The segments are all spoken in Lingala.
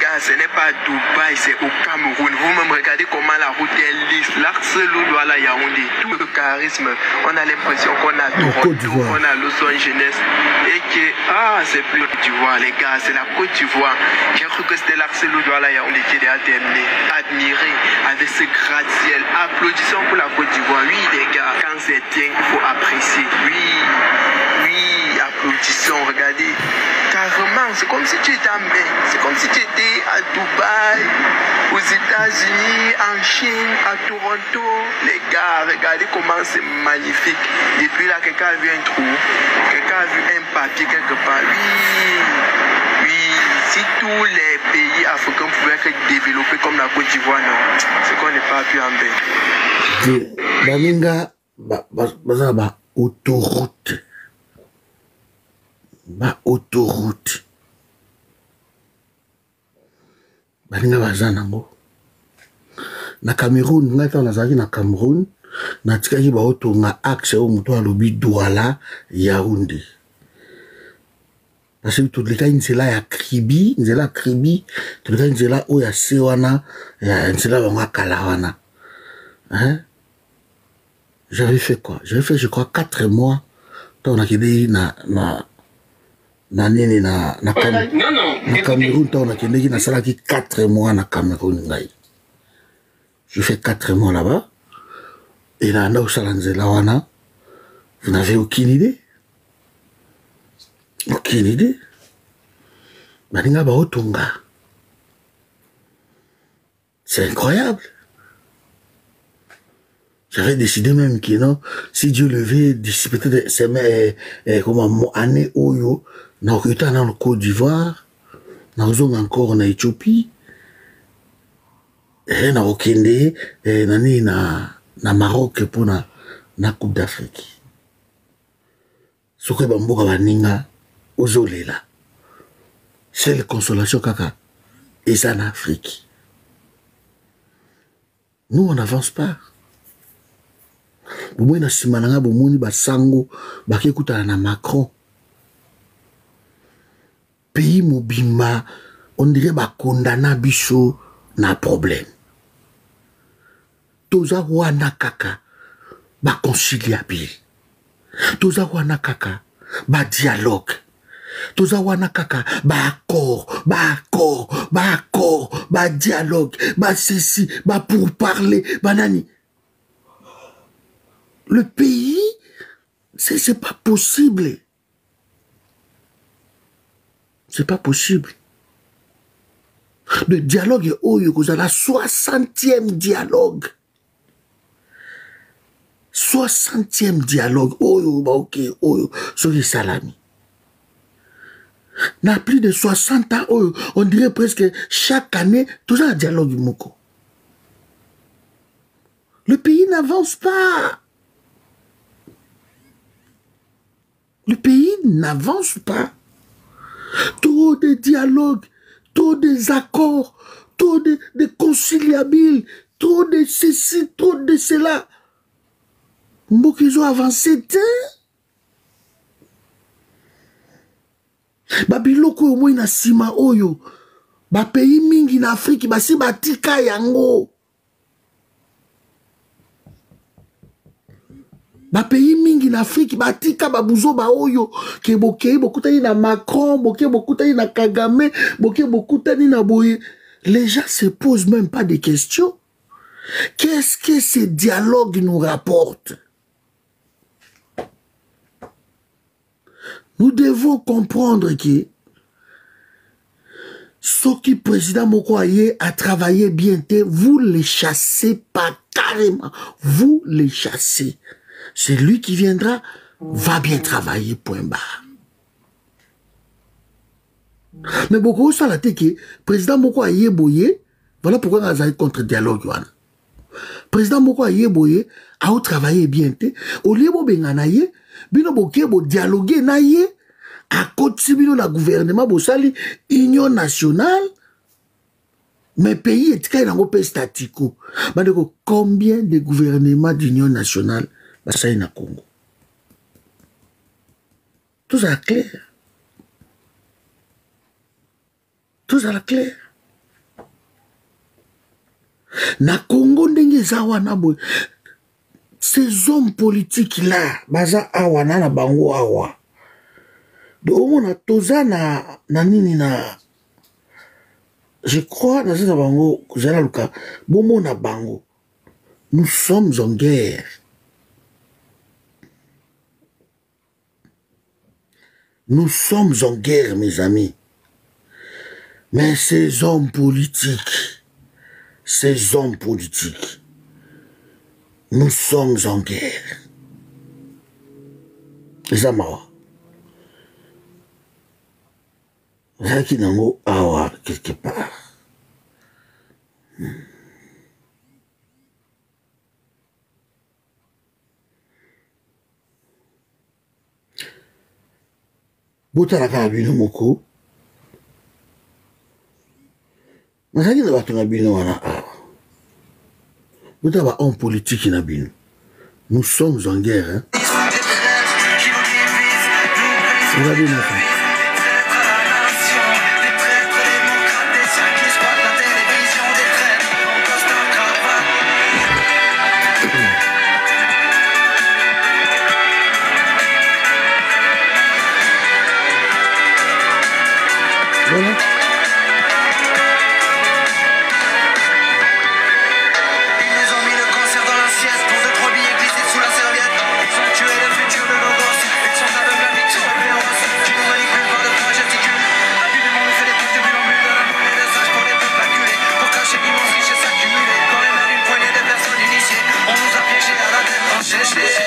gars, ce n'est pas Dubaï, c'est au Cameroun. Vous-même regardez comment la route est lisse. L'Arcelou doit la Yaoundé. Tout le charisme. On a l'impression qu'on a Toronto, on a Los Angeles. Et que, c'est plus Côte d'Ivoire, les gars, c'est la Côte d'Ivoire. J'ai cru que c'était l'Arcelou doit la Yaoundé qui était terminé. Admiré avec ce gratte-ciel. Applaudissons pour la Côte d'Ivoire. Oui, les gars, quand c'est bien, il faut apprécier. Oui, applaudissons, regardez. Carrément, c'est comme si tu étais en mer. C'est comme si tu étais à Dubaï, aux États-Unis, en Chine, à Toronto. Les gars, regardez comment c'est magnifique. Et puis là, quelqu'un a vu un trou. Quelqu'un a vu un papier quelque part. Oui. Si tous les pays africains pouvaient être développés comme la Côte d'Ivoire, non. C'est qu'on n'est pas pu en bain. Baninga, autoroute. Autoroute. Baninga bazanango. Na Cameroun, ngata nazaki na Cameroun, na tikaki ba otonga axe o muto alobi Douala Yaoundé. Parce que tout le cas nzela ya Kribi, tout le cas nzela o ya Sewana, ya nzela wanga Kalawana. Hein? J'avais fait quoi? J'avais fait, je crois, 4 mois. On a quitté na Cameroun, on a quitté na salaki 4 mois na Cameroun. Je fais 4 mois là-bas. Et là, on a Salanzelawana. Vous n'avez aucune idée? Aucune idée? Baninga ba otonga. C'est incroyable. J'avais décidé même que non, si Dieu le veut, d'ici peut-être comment année oyo, na okita na Côte d'Ivoire, na ozonga encore na Éthiopie, na okende nani na Maroc pour na Coupe d'Afrique. Soke bamboka baninga ozolela. C'est la consolation kaka. Et ça en Afrique. Nous on n'avance pas. Boumou na simananga boumou ba sango baki kuta na Macron. Pays mobimba on dirait ba condamna biso na problème. Toza wana kaka ba conciliable. Toza wana kaka ba dialogue. Toza wana kaka ba accord, ba dialogue, ba ceci, ba pour parler, ba nani. Le pays, c'est pas possible. C'est pas possible. Le dialogue est oyo kozala 60e dialogue. 60e dialogue. Oyo, bah ok, oyo, soki salami. Na plus de 60 ans, oyo, on dirait presque chaque année, tout ça un dialogue moko. Le pays n'avance pas. Le pays n'avance pas. Trop de dialogues, trop des accords, trop de conciliables, trop de ceci, trop de cela. Mbok ils ont avancé. Babiloko au moins na sima oyo. Ba pays mingi na Afrique basi batika yango. Ba pays mingi na Afrique batika babuzo ba oyo ke bokei bokutani na Macron, bokei bokutani na Kagame, bokei bokutani na boye. Les gens se posent même pas de questions. Qu'est-ce que ces dialogues nous rapportent? Nous devons comprendre que ce qui président Mokoye a travaillé bien, vous les chassez pas carrément. Vous les chassez. C'est lui qui viendra, va bien travailler, point barre. Mais beaucoup ça la que président Mokoye Boye, voilà pourquoi on a contre dialogue. Président Mokoye Boye a travaillé bien, au lieu de benganaye, bino boke bo dialoguer naye, à côté bino la gouvernement bo sali union nationale, mais pays est quand on pays statico. Combien de gouvernements d'union nationale ça y na Congo? Tout ça clair. Tout ça clair. Na Congo ndenge za wana boy. Ces hommes politiques là, baza awa na bango awa. Donc on a toza na nini na je crois dans ce bango kuzala luka bomo na bango. Nous sommes en guerre. Nous sommes en guerre, mes amis. Mais ces hommes politiques, nous sommes en guerre. Les amas. Zaki nango awa quelque part. Botalaka bino moko. Mazaki na bato na bino wana awa. Botaba homme politique na bino. Nous sommes en guerre, hein. Regardez maintenant. Voilà. Ils nous ont mis le cancer dans l'assiette pour 2-3 billets glissés sous la serviette. Ils ont tué le futur de nos gosses. Ils sont aveugles à mythes sur le féroce. Tu nous manipules par de fois gesticules. Habilement nous fait des trucs de bulambule dans la monnaie des sages pour les peuples acculés. Pour cacher l'immense richesse accumulée. Quand même une poignée de personnes initiées. On nous a piégés à la tête enchaînée.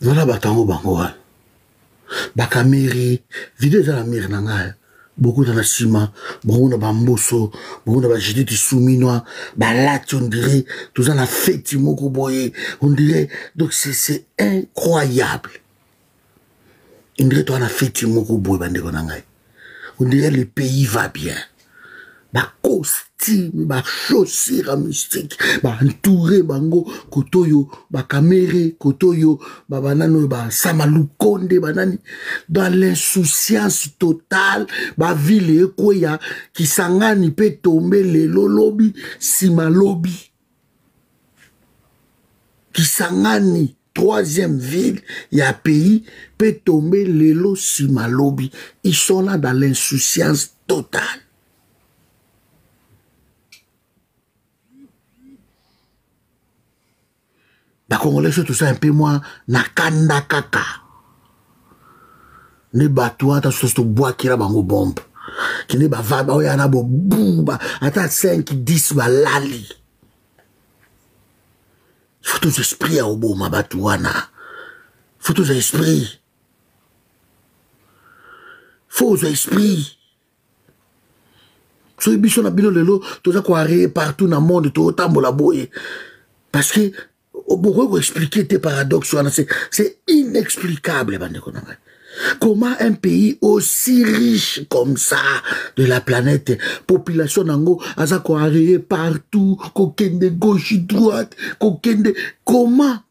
Voilà batango bango. Bakameri, vidéo za la mire nanga. Beaucoup dans la cima, beaucoup dans bamboso, beaucoup dans bajiditi souminois, balati on dirait, tout ça la fête moko boye, on dirait, donc c'est incroyable. On dirait toi la fête moko boye bandeko nanga. On dirait le pays va bien. Ba costume, ba chaussures mystique, ba entouré bango kotoyo, ba kamere kotoyo, ba banano ba samalukonde banani dans l'insouciance totale, ba ville ekoya qui sangani peut tomber le lolobi sima lobi. Qui sangani troisième ville, il y a pays peut tomber le lo sima lobi. Ils sont là dans l'insouciance totale. Bah, Congolais, tout ça un peu moins, nakanda kaka. Ne batouan, t'as ce bois qui a bango bombe. Qui ne va ba oyana bo bouba, ata 5, 10 ba lali. Faut tous esprits à obo ma batouana. Faut tous esprits. Faut esprits. So biso na bino lelo, tout ça quoi partout dans le monde, tout autant la boye. Parce que pourquoi expliquer tes paradoxes? C'est inexplicable. Comment un pays aussi riche comme ça de la planète, population nango, aza ko arrêté partout, kokende gauche droite, kokende comment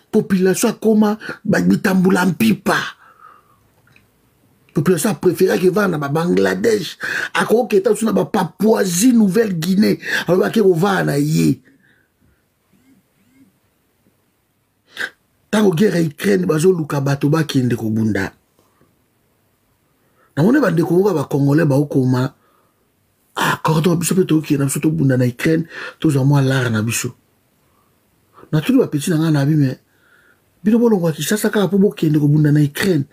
population comment bitambula mpipa. Population préférée que va dans Bangladesh, à quoi que ta sur na Papouasie Nouvelle-Guinée, alors que va na yé. Tango guerre Ukraine bazo luka bato ba kende ko bunda. Na mone bande ko ba Congolais ba okoma. Ah cordon biso peto ki na biso to bunda na Ukraine, to za moi lar na biso. Na tulu ba petit na bi mais bino bolongwa ki sasa ka po bo kende ko bunda na Ukraine.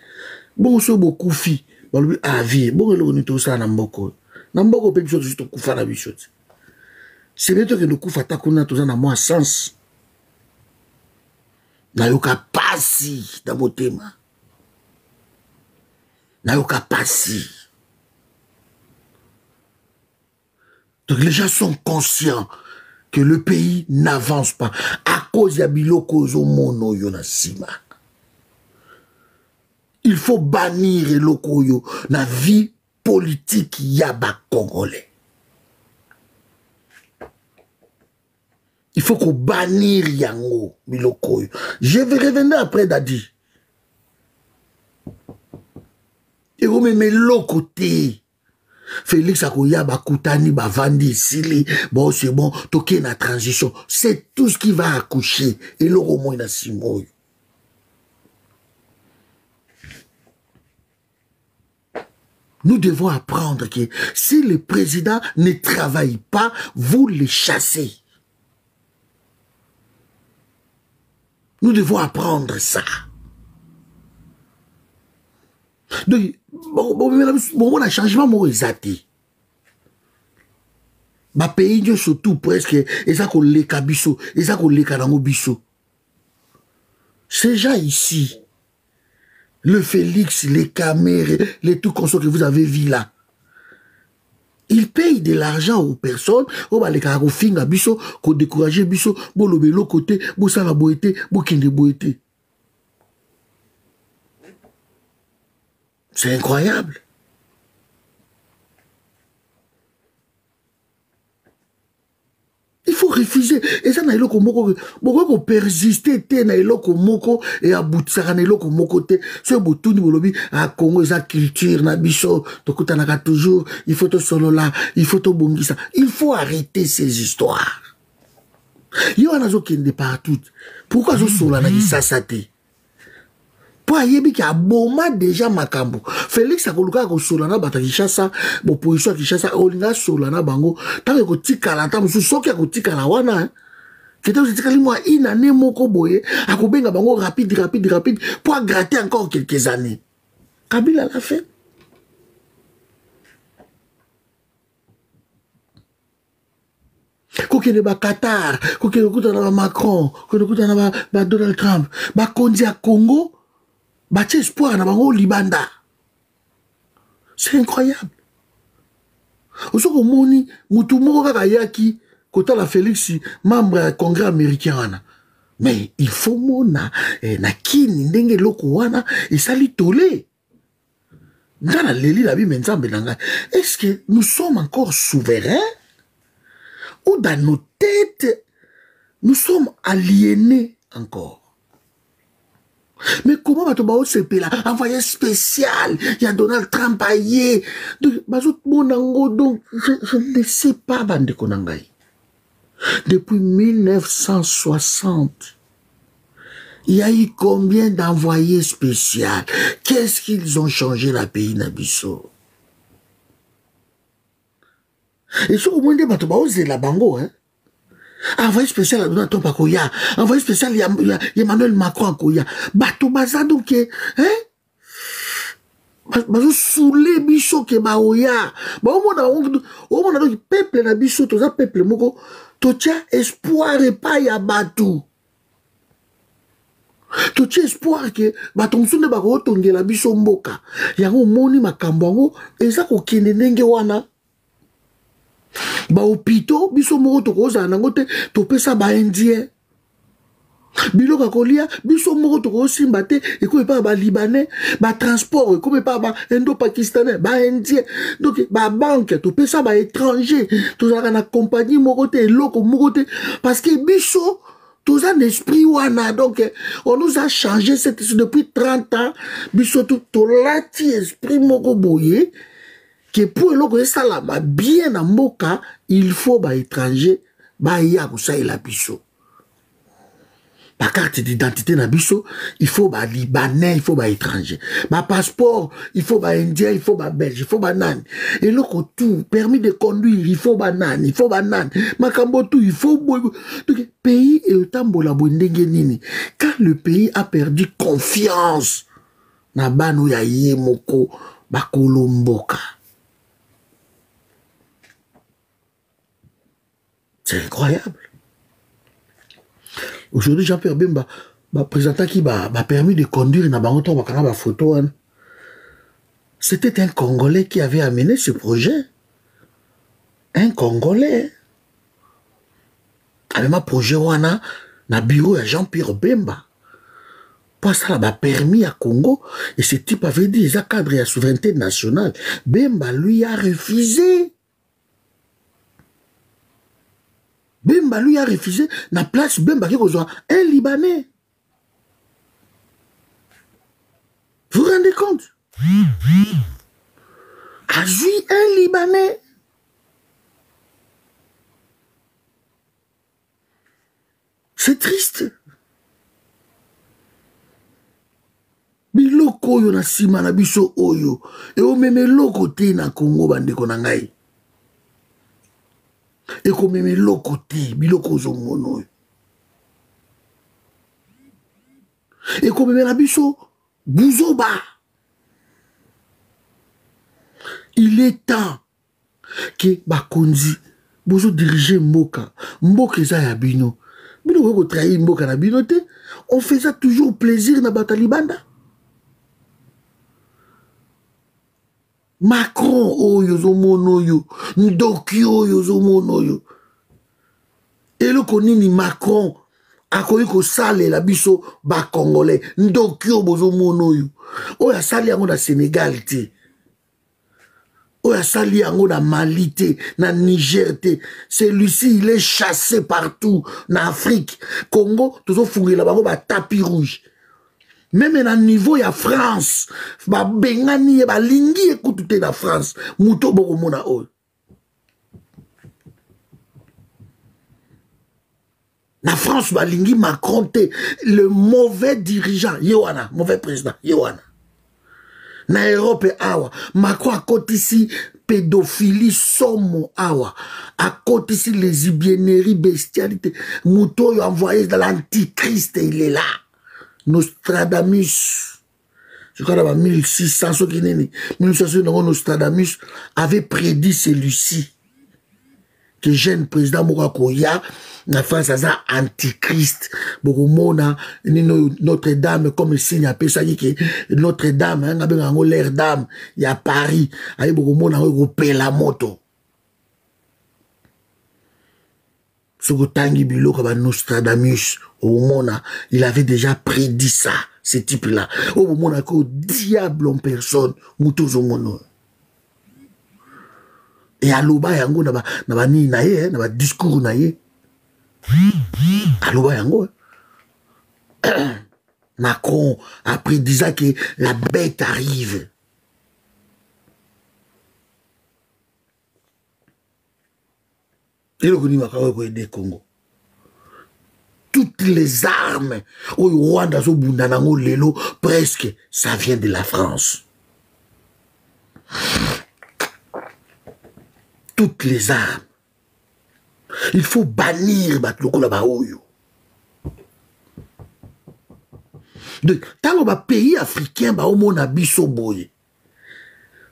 Bon so bo kufi, ba lubi avi, bon lo ni to sa na mboko. Na mboko pe biso to kufa na biso. C'est bientôt que nous kufa ta kuna to za na moi sens. Nayoka pasi dans motema. Nayoka pasi. Donc les gens sont conscients que le pays n'avance pas à cause ya biloko zo mono yo na sima. Il faut bannir eloko yo na vie politique ya ba Congolais. Il faut qu'on bannisse yango biloko. Je vais revenir après Dadi. Et vous me mettez l'autre côté. Félix Akoya bakutani bavandi sili bon c'est bon toké na transition c'est tout ce qui va accoucher et le romo na simoyo. Nous devons apprendre que si le président ne travaille pas, vous le chassez. Nous devons apprendre ça. Donc, bon, un changement, mon exaté. Ma pays, surtout presque, et ça qu'on les cabisso, et ça qu'on les canamo bisso. Ces gens ici, le Félix, les caméras, les tout conso que vous avez vu là, ils payent de l'argent aux personnes, au bas les carreaux finga bisso, qu'on décourage bisso, bon le vélo côté, bon ça la boité, bon kinde boité. C'est incroyable. Il faut refuser. Et ça, n'a pas moko persister, n'a pas moko et aboutir n'a pas moko te. Ce bouton ni bolobi à Congo sa culture na biso, tokuta naka toujours. Il faut to solo là, il faut to bongisa. Il faut arrêter ces histoires. Yo anazo kende partout. Pourquoi zo solo na kisasa te? Pour ayebi ki aboma déjà makambo. Félix akoluka ko solana bata Kishasa, bo position Kishasa olinga solana bango. Tango ko tikala ta musu soki ko tikala wana. Kete ko tikali moi une année moko boye, akobenga bango rapide pour gratter encore quelques années. Kabila l'a fait. Kokene ba Qatar, kokene kuta na Macron, kokene kuta na ba Donald Trump, ba kondi a Congo. Bâti espoir na bango libanda. C'est incroyable. Oso ko moni mutu moko kaka yaki kota la Félix membre du Congrès américain wana. Mais il faut mona na kini ndenge loko wana esali tolé. Ngana leli la bi menzambe nanga. Est-ce que nous sommes encore souverains ou dans nos têtes nous sommes aliénés encore? Mais comment va-t-on là envoyé spécial, il y a Donald Trump aillé. Donc, je ne sais pas, bande konangai. Depuis 1960, il y a eu combien d'envoyés spéciaux? Qu'est-ce qu'ils ont changé la pays Nabiso? Et sur au moins des bateaux, c'est la bango, hein? Envoyé spécial à Donald Trump à Koya. Envoyé spécial il y a Emmanuel Macron à Koya. Bateau baza donc, hein? Bazo soulé bicho ke baoya. Ba au moins donc peuple na bicho to za peuple moko to tia espoir et pas ya batou. To tia espoir que baton sunde ba ko tongela bicho mboka. Yango moni makambo ngo eza ko kende ndenge wana. Ba hôpitaux biso moko tokoza nango te topesa ba indien biloka kolia biso moko tokosimba te eko pa ba libanais ba transport eko pa ba indo-pakistanais ba indien donc ba banque topesa ba étranger tozala na compagnie moko te eloko moko te parce que biso tous un esprit wana donc on nous a changé depuis 30 ans biso tout lati esprit moko boye que pour le salama bien en moka, il faut ba étranger, ba ya kusa la biso. Ba carte d'identité na biso, il faut ba libanais, il faut ba étranger. Ba passeport, il faut ba indien, il faut ba belge, il faut ba nan. Et le tout, permis de conduire, il faut ba nan, il faut ba nan. Makambo tout, il faut donc pays et autant bola bondenge nini. Quand le pays a perdu confiance na banu ya yemoko ba kolomboka. C'est incroyable. Aujourd'hui, Jean-Pierre Bemba, présentant qui m'a permis de conduire dans ma photo. C'était un Congolais qui avait amené ce projet. Un Congolais. Avec ma projet wana, na bureau à Jean-Pierre Bemba. Pour ça, m'a permis à Congo. Et ce type avait dit, il a cadré la souveraineté nationale. Bemba, lui, a refusé. Bemba lui a refusé la place Bemba qui reçoit un Libanais. Vous vous rendez compte? azui un Libanais. C'est triste. Biloko oyo na sima na biso oyo. E o meme loko te na Congo bandeko na ngai. E ko meme loko te biloko ozo mono. E ko meme na biso buzoba. Il est temps que bakonzi bozo diriger mboka. Mboka eza ya bino. Bino ko trahir mboka na bino te. On fait ça toujours plaisir na batalibanda. Macron oyo zo mono yo. Ndoki oyo zo mono yo. Eloko nini Macron akoyi ko sale la biso ba Congolais. Ndoki oyo bozo mono yo. Oya sale yango na Sénégal te. Oya sali yango na Mali te, na Niger te. Celui-ci, il est chassé partout, na Afrique. Congo, toujours fourré là-bas, ba tapis rouge. Même na niveau ya France, ba bengani, ba lingi écoute na France. Mouto boko mona ol. Na France, ba lingi Macron te, le mauvais dirigeant, Yohana, mauvais président, Yohana. Na Europe awa Macron a côté ici pédophilie somo awa a côté ici les ibieneries bestialité Mouto yo envoyé dans l'antichrist il est là Nostradamus je crois dans 1600 ce qui n'est 1600 Nostradamus avait prédit celui-ci que jeune président Mourakoya na France aza antichrist bokomona Notre-Dame comme signe appelé ça dit que Notre-Dame nga benga ngo l'air d'âme ya Paris ayi bokomona ngo pela moto soko tangi biloko ba Nostradamus omona il avait déjà prédit ça ce type là omona ko diable en personne mutozo mono. Et aloba yango na ba ni na ye na ba discours na ye aloba yango Macron après disant que la bête arrive. Et le Koni Macron ko aider Congo. Toutes les armes au Rwanda zo bundanango lelo presque ça vient de la France. Toutes les armes. Il faut bannir Batloko là-bas. Dans les pays africains,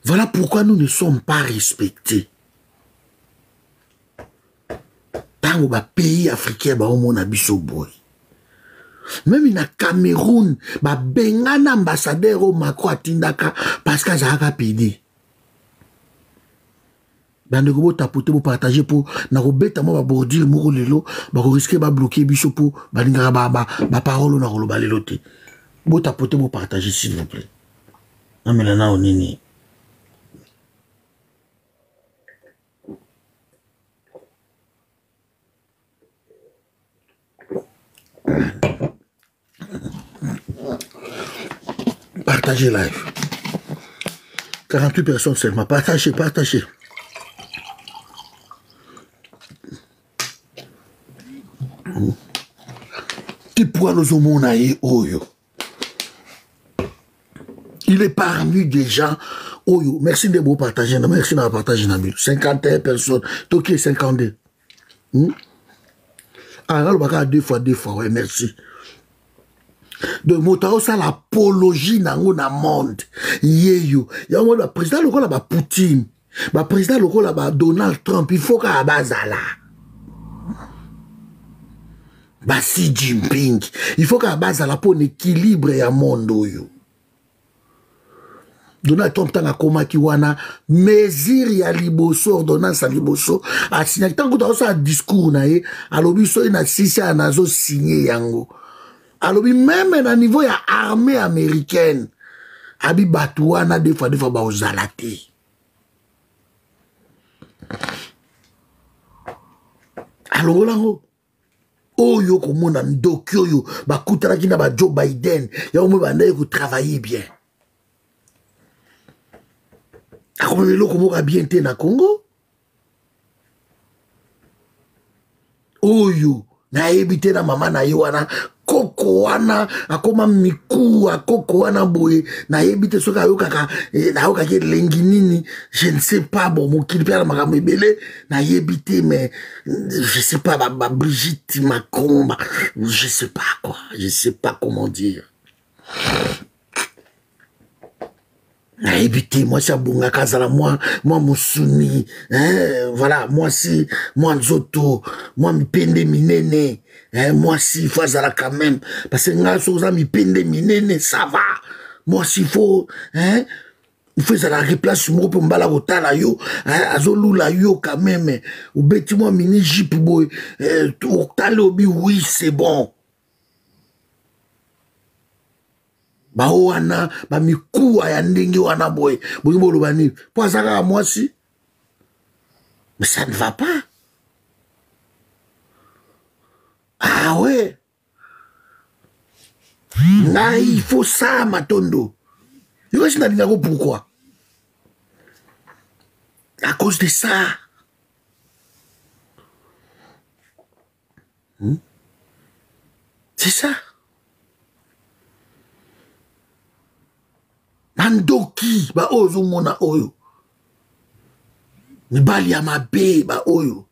voilà pourquoi nous ne sommes pas respectés. Dans les pays africains, même dans le Cameroun, un ambassadeur au Macron Atindaka parce que ça a pédé. Bandeko bo tapoter bo partager pour na robeta mo ba bordir mo lelo ba risquer ba bloquer biso pour ba linga ba parole na rolo ba lelo te bo tapoter bo partager s'il vous plaît amela na onini partagez live 48 personnes seulement partagez il est parmi des gens Oyo. Merci de vous partager. Merci de partager. 51 personnes. Toki 52. Ah, là, deux fois, ouais, merci. De Motao, ça l'apologie dans le monde. Yeyo. Il y a un président local là-bas, Poutine. Le président local là-bas, Donald Trump. Il faut qu'à Bazala. Xi Jinping. Il faut qu'à Bazala pour un équilibre et un monde. Donald Trump tanga koma kiwana mesure ya liboso ordonnance ya liboso a signé tango ta sa discours na ye alobi so ina sisa nazo signé yango alobi même na niveau ya armée américaine abi batuana des fois ba ozalate alongo lango oyo komona ndoki oyo bakutana kina ba Joe Biden ya omo bandaye ko travailler bien. akomema eloko moko bien te na Congo oyo nayebi te na mama na ye wana koko wana akoma miku akoko wana boye nayebi te soki ayokaki elengi nini je ne sais pas bon mokili mpe na makambo ebele nayebi te mais je sais pas Brigitte Macron je sais pas quoi je sais pas comment dire nayebi te mwasi abongaka azala mwa mosuni voilà mwasi mwa nzoto mwa mipende minene mwasi fo azala quand même parce que nga so oza mipende minene ça va mwasi il faut ezala replace moko mpe mbala kotala yo azolula yo quand même obeti mwa mini jipe boye otala obi oui c'est bon bao wana bamikuwa ya ndenge wana boye boye boloba nini po aza kaka mwasi mais ça ne va pas ah ouais ngai il faut ça matondo yokashi nalingako pourquoi à cause de ça c'est ça bandoki ba oyo ozomona oyo mibali ya mabe ba oyo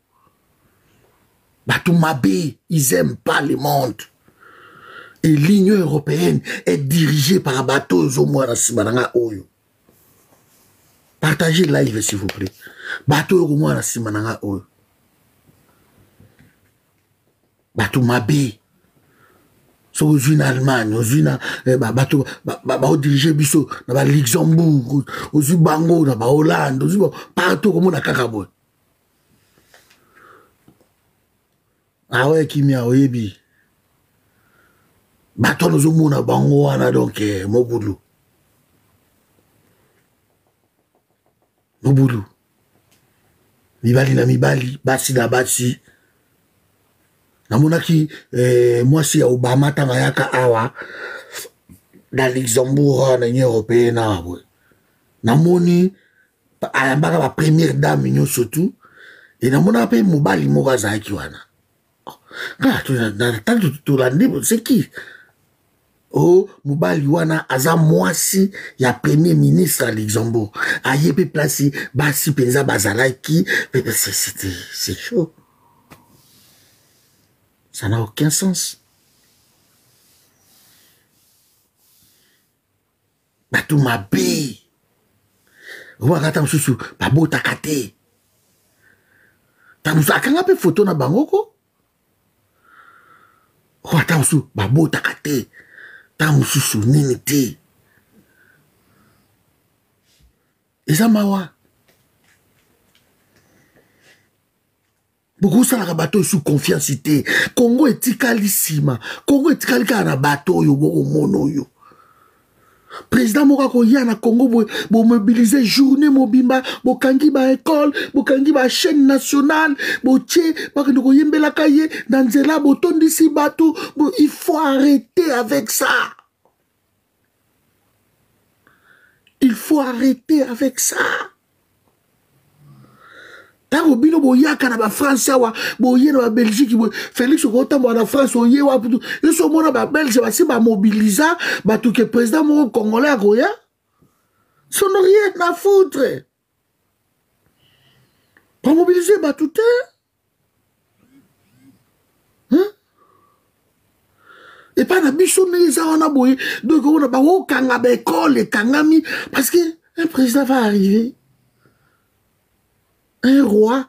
bato mabe ils aiment pas le monde et l'Union européenne est dirigée par bato ozomona nsima na nga oyo partagez live s'il vous plaît bato ozomona nsima na nga oyo bato mabe so ozwi na Allemagne ozwi na bato baodirige biso na baluxembourg ozwi bango na bahollande ozwi partout komona kaka boye awe kimia oyebi bato wana ozomona bango wana donc mobulu mibali na mibali basi na basi namonaki mwasi ya Obama tanga yaka awa na Luxembourg na Union Européenne awa boye namoni ayambaka ba première dame nyonso tu et namona mpe mobali moko azalaki wana ntango tolandi c'est qui oh mobali wana aza mwasi ya premier ministre à Luxembourg aye mpe place basi mpenza bazalaki c'est chaud. Ça n'a aucun sens. Batou mabe. Ouakata msusu, babo takate. Tamusu, akanga pe photo na bangoko? Ouakata msusu, babo takate. Tamusu, nini te. Eza mawa. Beaucoup ça la bateau sous confiance. Congo est tikalissima. Congo est tikalika na bateau yo boko mono yo. Président Mokako ya na Congo bo mobiliser journée mobimba bo kangi ba école bo kangi ba chaîne nationale bo tché ba ko yembela kaye dans nzela bo tondisi bateau il faut arrêter avec ça. Il faut arrêter avec ça. Tango bino boyaka na ba France wa boye na ba Belgique Félix Okotambo na France oye wa putu yeso mona ba Belge ba si ba mobiliser ba tout que président mo congolais akoya ça n'a rien à foutre pas mobiliser ba tout et pas na biso neza wana boye donc on a ba wo kanga ba école kangami parce que un président va arriver. Un roi,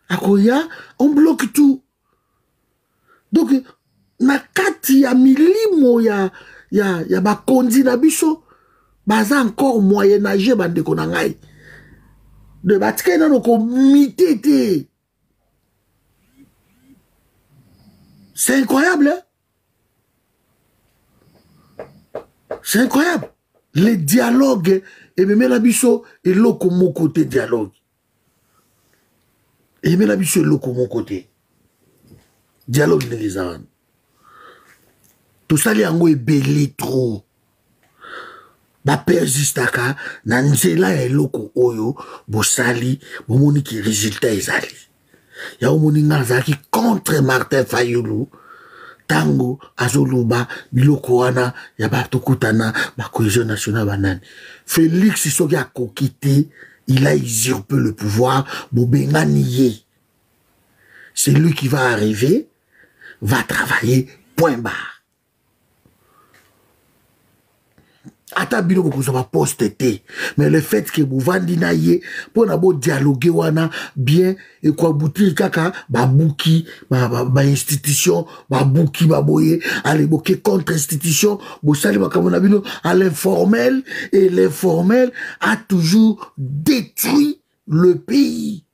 akoya, on bloque tout. Donc, na kati ya milimo ya ba kondi na biso, baza encore moyen-âge bande konangai. De batike na no komite te. C'est incroyable, hein? C'est incroyable. Les dialogues, et même la biso, et l'autre mon côté dialogue. Et même la biche est mon côté. Dialogue les ânes. Tout ça, les ango est belé trop. ba persistaka na nzela ya eloko oyo bosali bomoni ki résultat ezali ya omoni nga azalaki contre Martin Fayulu tango azoluba biloko wana ya batokutana ba cohésion nationale banani Félix soki akoki te il a usurpé le pouvoir bobengani ye c'est lui qui va arriver va travailler point barre. Ata bino bokozwa poste te mais le fait que bovandi na ye pour na bo dialoguer wana bien et quoi boutir kaka babuki ba institution babuki baboye aller boke contre institution bo sali makamona bino à l'informel et l'informel a toujours détruit le pays.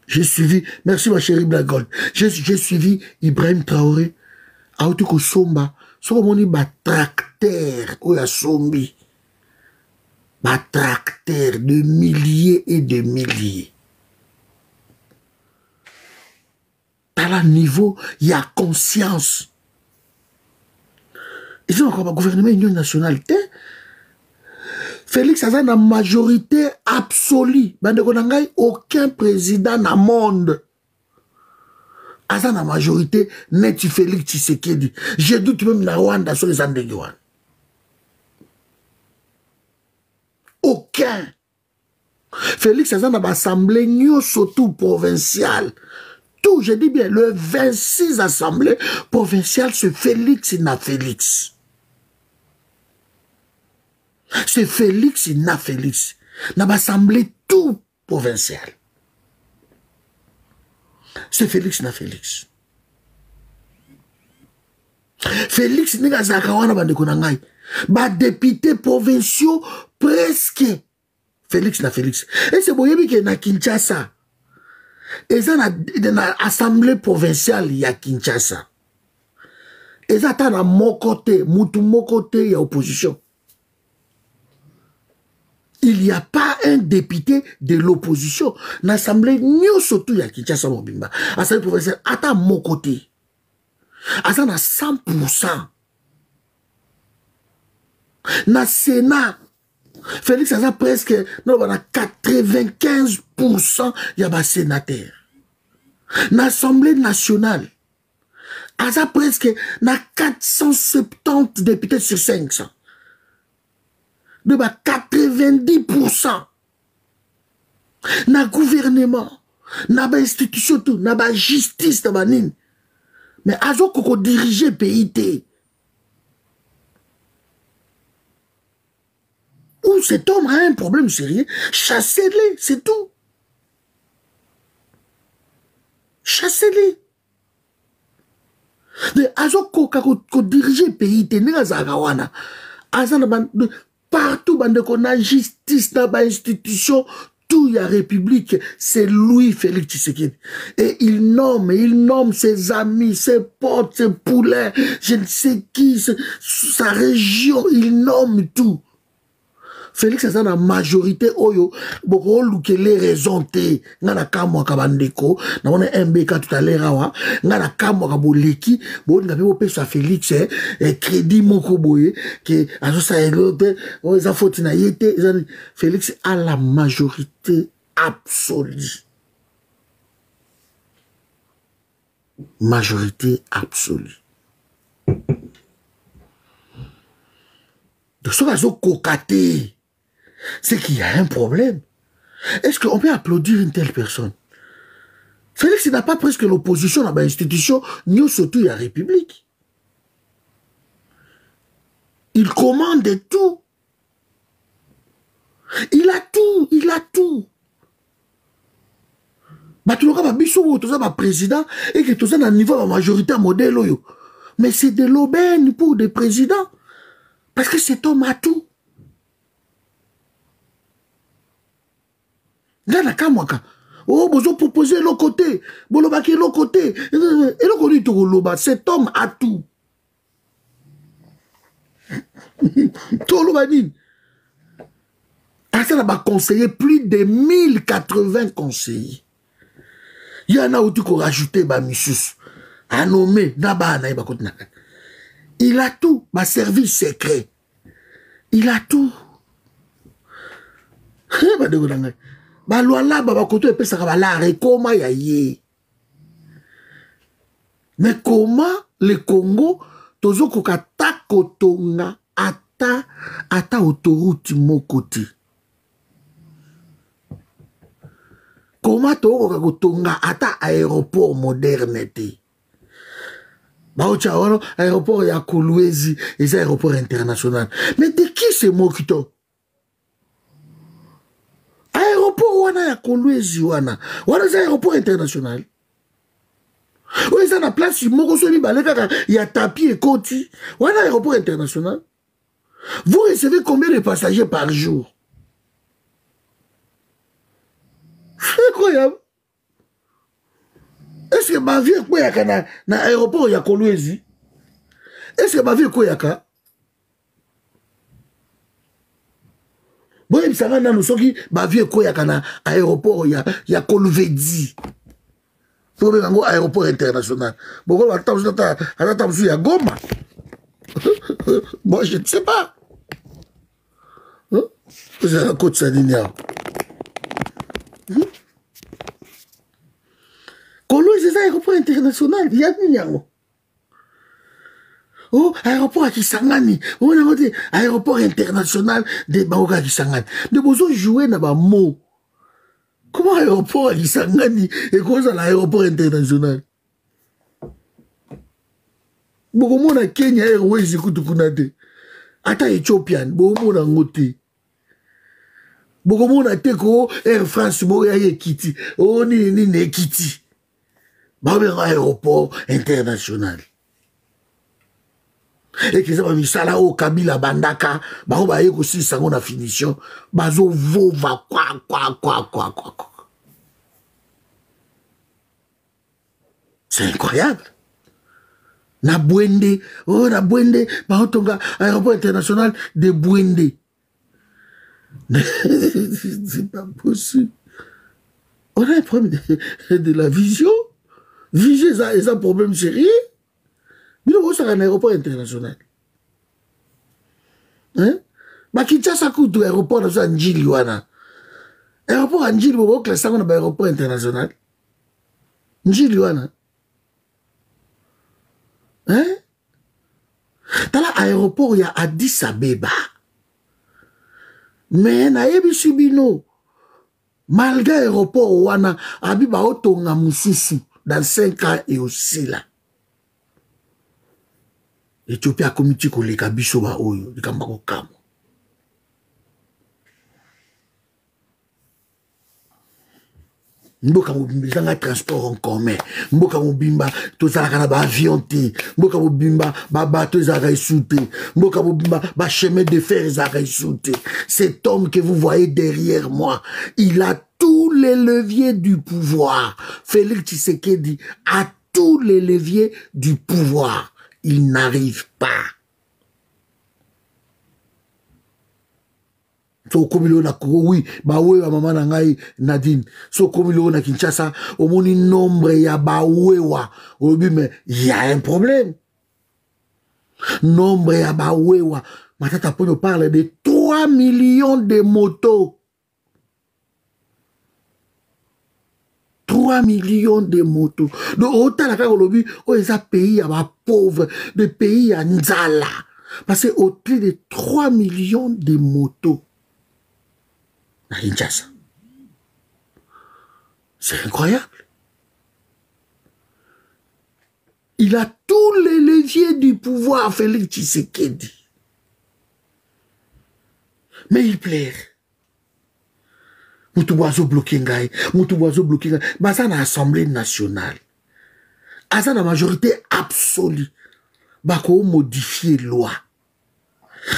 J'ai suivi, merci ma chérie Blagold, j'ai suivi Ibrahim Traoré a Outiko Somba. So moni ba tracteur oya sombi ba tracteur de milliers et de milliers à la niveau il y a conscience et c'est encore le gouvernement union nationale Félix a la majorité absolue bande konangai aucun président na monde Aza na majorité neti Félix Tshisekedi. Je doute même na Rwanda sur les Andéguan. Aucun. Félix Aza na assemblée surtout provinciale. Tout, je dis bien, le 26 assemblée provinciale, c'est Félix na Félix. C'est Félix na Félix. Na assemblée tout provinciale. C'est Félix na Félix. Félix n'est Zakawana Bandekonangai. Ba député provinciaux presque. Félix na Félix. Et c'est Boyebi qui est na Kinshasa. Et ça na assemblée provinciale ya Kinshasa. Et ça na mon côté, mutu mon côté ya opposition. Il n'y a pas un député de l'opposition. L'Assemblée, nous surtout, il y a Kinshasa Mobimba. Assemblée provinciale, à mon côté. Asa na 100%. Na Sénat, Félix Asa presque, non, on a 95%, il y a des sénateurs. Na Assemblée nationale, Asa presque, na 470 députés sur 500. De 90%. Na gouvernement, na ba institution tout, na ba justice, na ba nine. Mais azo koko diriger pays. Ou cet homme a un problème sérieux, chassez-les, c'est tout. Chassez-les. Mais azo koko diriger pays, n'est zagawana. Azana partout qu'on a justice dans la institution, tout y a république, c'est Louis Félix Tshisekedi. Et il nomme ses amis, ses potes, ses poulets, je ne sais qui, sa région, il nomme tout. Félix a la majorité oyo boko luke les raisons te ngana kamwa kabandeko na on MBK tout à l'heure ngana kamwa kaboleki bo ngabe bo pesa Félix et crédit moko boye que azo sa elote o za faute na yete Félix a la majorité absolue. Majorité absolue. De ce que cocaté, c'est qu'il y a un problème. Est-ce qu'on peut applaudir une telle personne? Félix n'a pas presque l'opposition dans l'institution, ni surtout la République. Il commande tout. Il a tout, il a tout. Tu as président et que tu as un niveau de majorité modèle. Mais c'est de l'aubaine pour des présidents. Parce que cet homme a tout. Oh, vous proposez l'autre côté. Bolobaki l'autre côté. Et l'autre côté, cet homme a tout. Tolobani. Ça a conseillé plus de 1080 conseillers. Il y en a où tu peux rajouter Missus. À nommer. Il a tout. Ma service secret. Il a tout. Balwala baba koto epesa ka balare koma ya ye. Mais comment le Congo tozo kokata kotonga ata autoroute mokoti. Comment tozo kotonga ata aéroport moderne te. Baocha oro aéroport ya Kolwezi et c'est aéroport international. Mais de qui c'est mokito? Aéroport wana ya Kolwezi wana c'est aéroport international. Oui, ça na place moko so mi baleka ya tapis et koti. Wana aéroport international. Vous recevez combien de passagers par jour? C'est incroyable. Est-ce que ma vie est quoi na aéroport ya Kolwezi? Est-ce que ma vie est quoi yaka? Bon, il s'en va nous soki ma vie est quoi yaka na aéroport ya Kolwezi. Pour un aéroport international. Bon, attends, il y a Goma. Moi, je ne sais pas. Vous avez la côte Sardinière. Kolwezi, c'est un aéroport international. Il y a un oh, aéroport à Kisangani. On a dit aéroport international de Baoka Kisangani. De besoin de jouer dans un mot. Comment aéroport à Kisangani et quoi ça l'aéroport international? Beaucoup de monde à Kenya Airways écoute kunate. Ata Ethiopian, beaucoup de monde à Ngote. Beaucoup de monde à Teko Air France, beaucoup à Ekiti. Oh ni Ekiti. Bah aéroport international. Et que ça va misala au Kabila Bandaka, bah on va y aussi ça on a finition, bazo vo va quoi. C'est incroyable. Na Bwende, bah on tombe aéroport international de Bwende. C'est pas possible. On a un problème de la vision. Vision, ça est un problème sérieux. Mais nous, c'est un aéroport international. Hein? Mais Kinshasa coûte l'aéroport dans un Njili, wana. Aéroport Njili, vous voyez que c'est un aéroport international. Njili, wana. Hein? Dans l'aéroport, il y a Addis Abeba. Mais na Ebisibino, malgré l'aéroport, wana, Abiba Otonga Mususu, dans 5 ans et aussi là. Ethiopia komiti koleka biso ba oyo likamba ko kamo mboka mobimba zanga transport en commun mboka mobimba tozalaka na ba avion te mboka mobimba ba bateau ezaka esute mboka mobimba ba chemin de fer ezaka esute. Cet homme que vous voyez derrière moi, il a tous les leviers du pouvoir. Félix Tshisekedi a tous les leviers du pouvoir. Il n'arrive pas. So komilo na oui, ba wewa mama na ngai Nadine. So komilo na Kinshasa, au moni nombre ya ba wewa. Mais il y a un problème. Nombre ya ba wewa. Matata Ponyo parle de 3 millions de motos. 3 millions de motos. Donc, autant la Kagolobi, oh, les pays à pauvres, des pays à Nzala. Parce que au-delà de 3 millions de motos. À Kinshasa. C'est incroyable. Il a tous les leviers du pouvoir, Félix Tshisekedi. Mais il plaît. Moutoubouazo bloqué ngai, Baza na Assemblée nationale. Aza na majorité absolue. Bako modifier loi.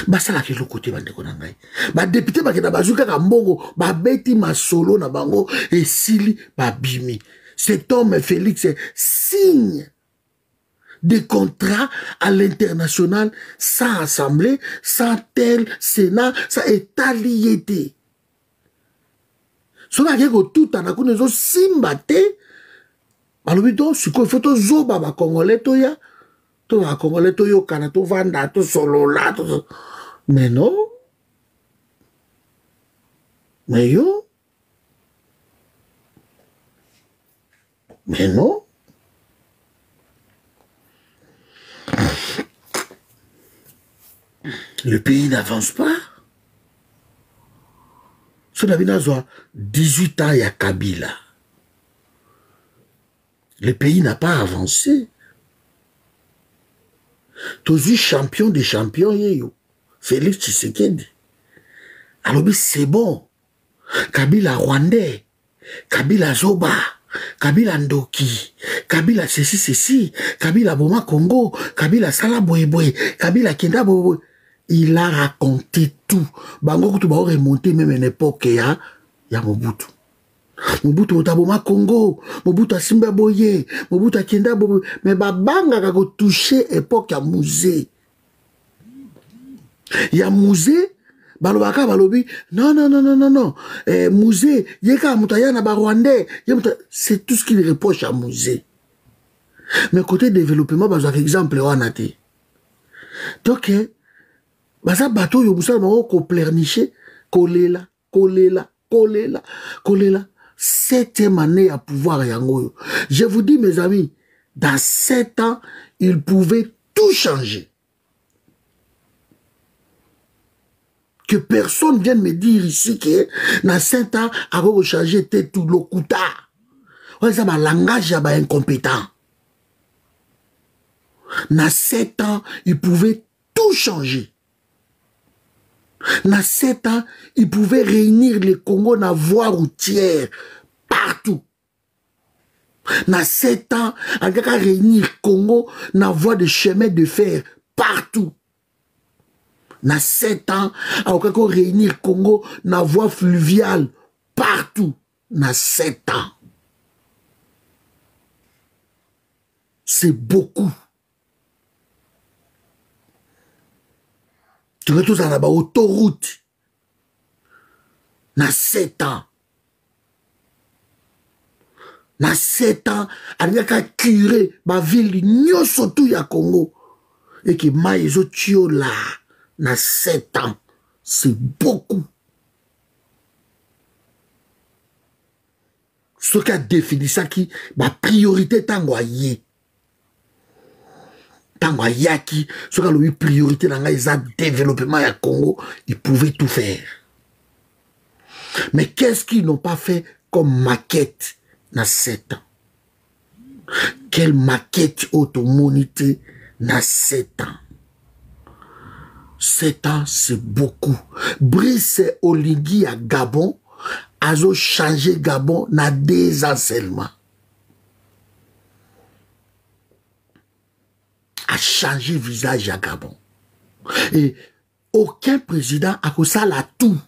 Basa la kelo côté bandeko na ngai. Ba député bakena bazuka ka mbongo, ba beti masolo na bango et sili ba bimi. Cet homme Félix signe des contrats à l'international sans assemblée, sans tel Sénat, sans état lié. Soka keko tout en akune zo simbate alobi to siko foto zoba ba congolais to ya to ba congolais to yo kana to vanda to solola to mais non Mais yo. Mais non. Le pays n'avance pas. Ce n'a pas 18 ans, il y a Kabila. Le pays n'a pas avancé. Tous champion des champions, yo. Félix Tshisekedi. Alors, c'est bon. Kabila Rwandais. Kabila Zoba. Kabila Ndoki. Kabila ceci. Kabila Boma Congo. Kabila Sala Boyeboy. Kabila Kenda Boyeboy. Il a raconté tout. Bango tu va remonter même une époque ya Mobutu. Mobutu Otaboma Congo, Mobutu a Simba Boye, Mobutu a Kenda Boye, mais babanga kako touché époque ya musée. Ya musée, balobaka balobi, non. Musée, yeka mutayana ba Rwandais, c'est tout ce qu'il reproche à musée. Mais côté développement, par exemple, on a dit. Donc, baza bateau yo musala mako ko pleurnicher kolela 7e année à pouvoir yango. Je vous dis mes amis, dans 7 ans il pouvait tout changer. Que personne vienne me dire ici que dans 7 ans a changer tout le kuta. Ouais, ça ma langage ya ba incompétent. Dans 7 ans il pouvait tout changer. Dans 7 ans, il pouvait réunir les Congos dans la voie routière partout. Dans 7 ans, il pouvait réunir les Congo dans la voie de chemin de fer partout. Dans 7 ans, il pouvait réunir les Congo dans la voie fluviale partout. Dans 7 ans. C'est beaucoup. Tu veux tous en avoir autoroute. Dans 7 ans. Dans 7 ans, il y a qu'à curer ma ville, nous surtout ya Congo. Et qui m'a tio là. Dans 7 ans. C'est beaucoup. Ce qui a défini ça qui, ma priorité tango yé. Tango yaki, ce qui a eu priorité dans le développement du Congo, ils pouvaient tout faire. Mais qu'est-ce qu'ils n'ont pas fait comme maquette dans 7 ans? Quelle maquette automonité dans 7 ans? 7 ans, c'est beaucoup. Brice Oligui à Gabon, a changé Gabon dans 2 ans seulement. A changé le visage à Gabon. Et aucun président a cause ça la tout.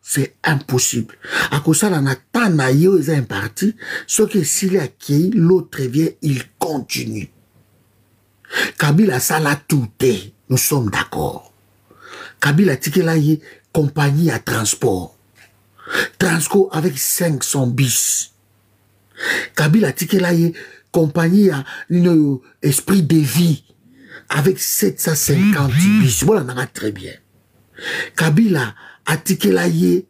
C'est impossible. À cause ça, on attend naïo un parti. Ce que s'il est acquis, l'autre vient, il continue. Kabila ça la tout est. Nous sommes d'accord. Kabila tikela yé compagnie à transport. Transco avec 500 bis. Kabila tikela yé compagnie à une esprit de vie. Avec 750 bis. Voilà, on a très bien. Kabila a tikela yé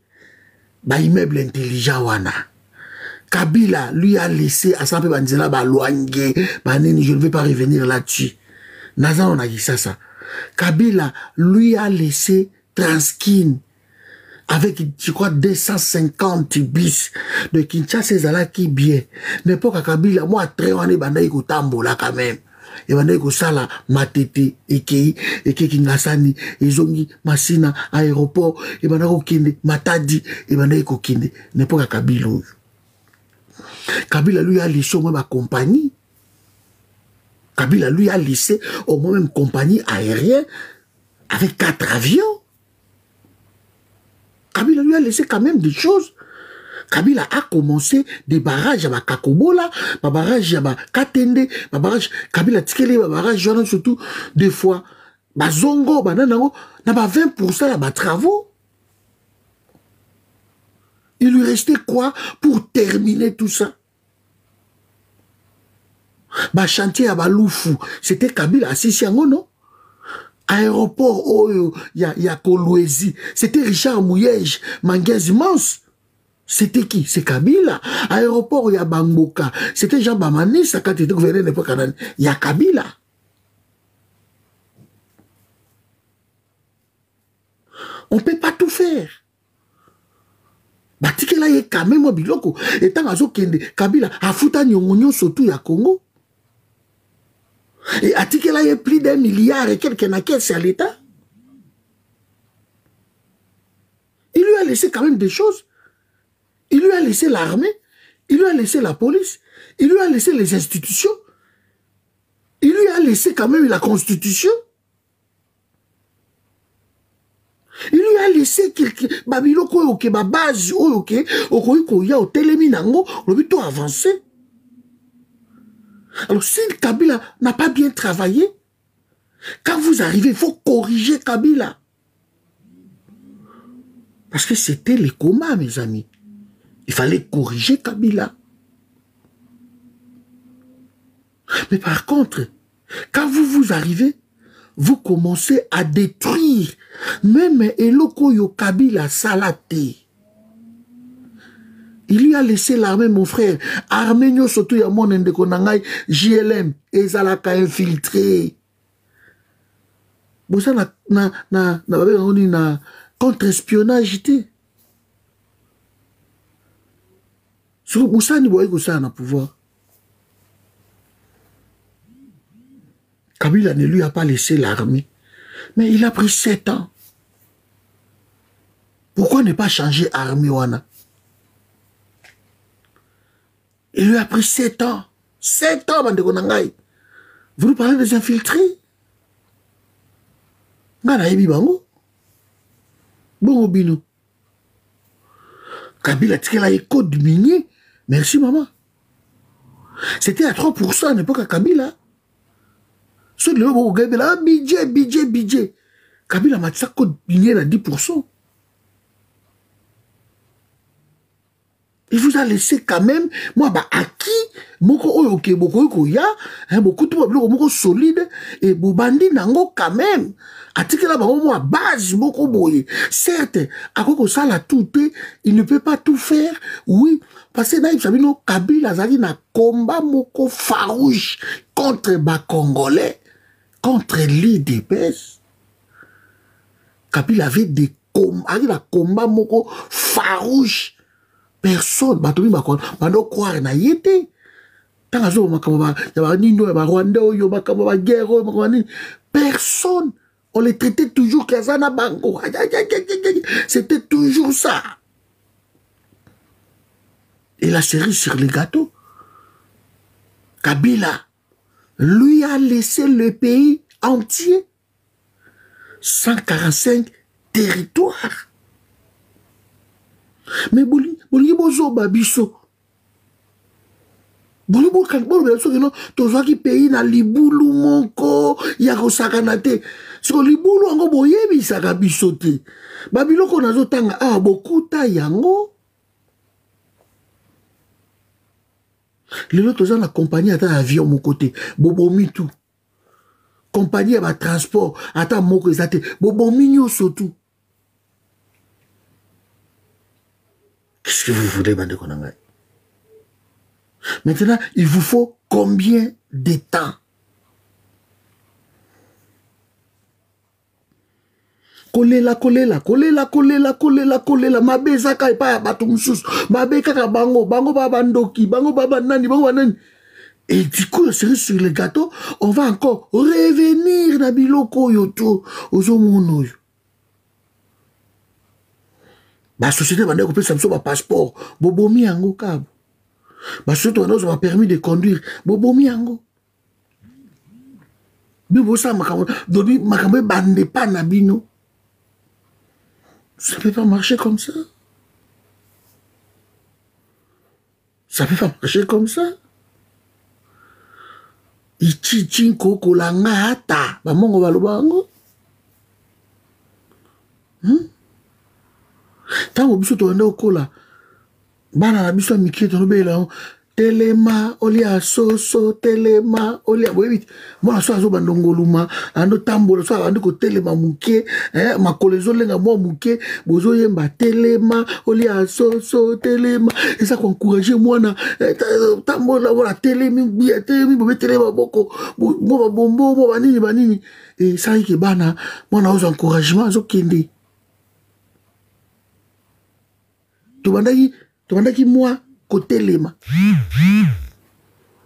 ba immeuble intelligent wana. Kabila lui a laissé à sa banzela ba loange ba nini, je ne vais pas revenir là-dessus. Naza on a dit ça. Kabila lui a laissé Transkin avec, je crois, 250 bis de Kinshasa ezala qui bien. N'importe quoi Kabila, moi très on est bandai ko tambola quand même. Et bandai ko sala matete eke kingasani ezongi masina aéroport et bandai ko kinde matadi et bandai ko kinde. N'importe quoi Kabila. Kabila lui a laissé au moins ma compagnie. Kabila lui a laissé au moins même compagnie aérienne avec 4 avions. Kabila lui a laissé quand même des choses. Kabila a commencé des barrages à Kakobola, des barrages à Katende, des barrages, Kabila tikele, des barrages, surtout des fois, Zongo, Bananango, n'a pas 20% de travaux. Il lui restait quoi pour terminer tout ça? Chantier à Baloufou, c'était Kabila assis yango, non? Aéroport, oh, y a Kolwezi, c'était Richard Mouyej, Manguez immense. C'était qui? C'est Kabila. Aéroport, il y a Bamboka. C'était Jean Bamani, ça quand il était gouverneur de l'époque canadienne. Il y a Kabila. On ne peut pas tout faire. Batikela ye quand même biloko. Et tant que Kabila a foutu nyongonyo surtout ya Congo. Et atikela ye plus d'1 milliard et quelques na caisse à l'État. Il lui a laissé quand même des choses. Il lui a laissé l'armée, il lui a laissé la police, il lui a laissé les institutions, il lui a laissé quand même la constitution. Il lui a laissé quelques babiloko ok ba base ok oko ya otelemi nango le but avancé. Alors si Kabila n'a pas bien travaillé, quand vous arrivez, il faut corriger Kabila. Parce que c'était les comas, mes amis. Il fallait corriger Kabila. Mais par contre, quand vous arrivez, vous commencez à détruire même Eloko yo Kabila Salate. Il lui a laissé l'armée, mon frère. Armée nyo surtout ya mon ndeko nangai JLM ezalaka infiltré. Bosa na contre-espionnage te. Sur Moussa ni boye ça na pouvoir. Kabila ne lui a pas laissé l'armée. Mais il a pris 7 ans. Pourquoi ne pas changer armée wana? Il lui a pris 7 ans. 7 ans, bande konangai. Vous nous parlez des infiltrés? Ngana yebi bango. Bon bino. Kabila tikela ye code minier. Merci maman. C'était à 3% à l'époque à Kabila. Sur le budget. Kabila m'a dit ça code minier à 10%. Il vous a laissé quand même, moi, à qui, beaucoup de solide, et Boubandi nango quand même. Atikela moi, base, beaucoup boye. Certes, à quoi ça l'a tout, il ne peut pas tout faire, oui, parce que naïf Sabino, Kabila Zali na combat moko farouche contre les Congolais, contre l'IDPS. Kabila avait des combats moko farouche. Personne, batomi bakon, bando croire na yete. Tangazo makamba ya nindo ya Rwanda yo makamba guerre makamba. Personne, on les traitait toujours kazana bango. C'était toujours ça. Et la cerise sur les gâteaux, Kabila lui a laissé le pays entier. 145 territoires. Mais boli bozo babiso. Boli babiso non tozo ki pays na libulu monko ya kosakanate. So libulu ango boyebi saka biso te. Babiloko nazo tanga bokuta yango. Lelo toza na compagnie ata avion mon côté. Bobomi tout. Compagnie à transport ata moko ezate. Bobomi nyoso tout. Qu'est-ce que vous voulez, bande konangai? Maintenant, il vous faut combien de temps? Kolela. Mabe zaka epa ya bato mususu. Mabe kaka bango baba ndoki, bango baba nani. Et du coup, cerise sur le gâteau, on va encore revenir na biloko yoto ozo mono yo. La société va dire que ça me passeport. Bobomi ango kabo. La société va permis de conduire. Bobomi ango. Bibo sa makambe bande pa nabino. Ça peut pas marcher comme ça. Ça peut pas marcher comme ça. Ichi chinko kolanga ata. Ba mongo baloba ango. Tant que biso to ndo kola bana na biso miki to bela telema olia soso telema olia boyebi mwana so azo bandongoluma ando tambola so ando ko telema muke makolezo lenga mo muke bozo yemba telema olia soso telema esa ko encourager mwana tambola wala telemi bia telemi bobe telema boko mo ba bombo mo banini et ça yike bana mwana ozo encouragement zo kende to bandaki moi kotelema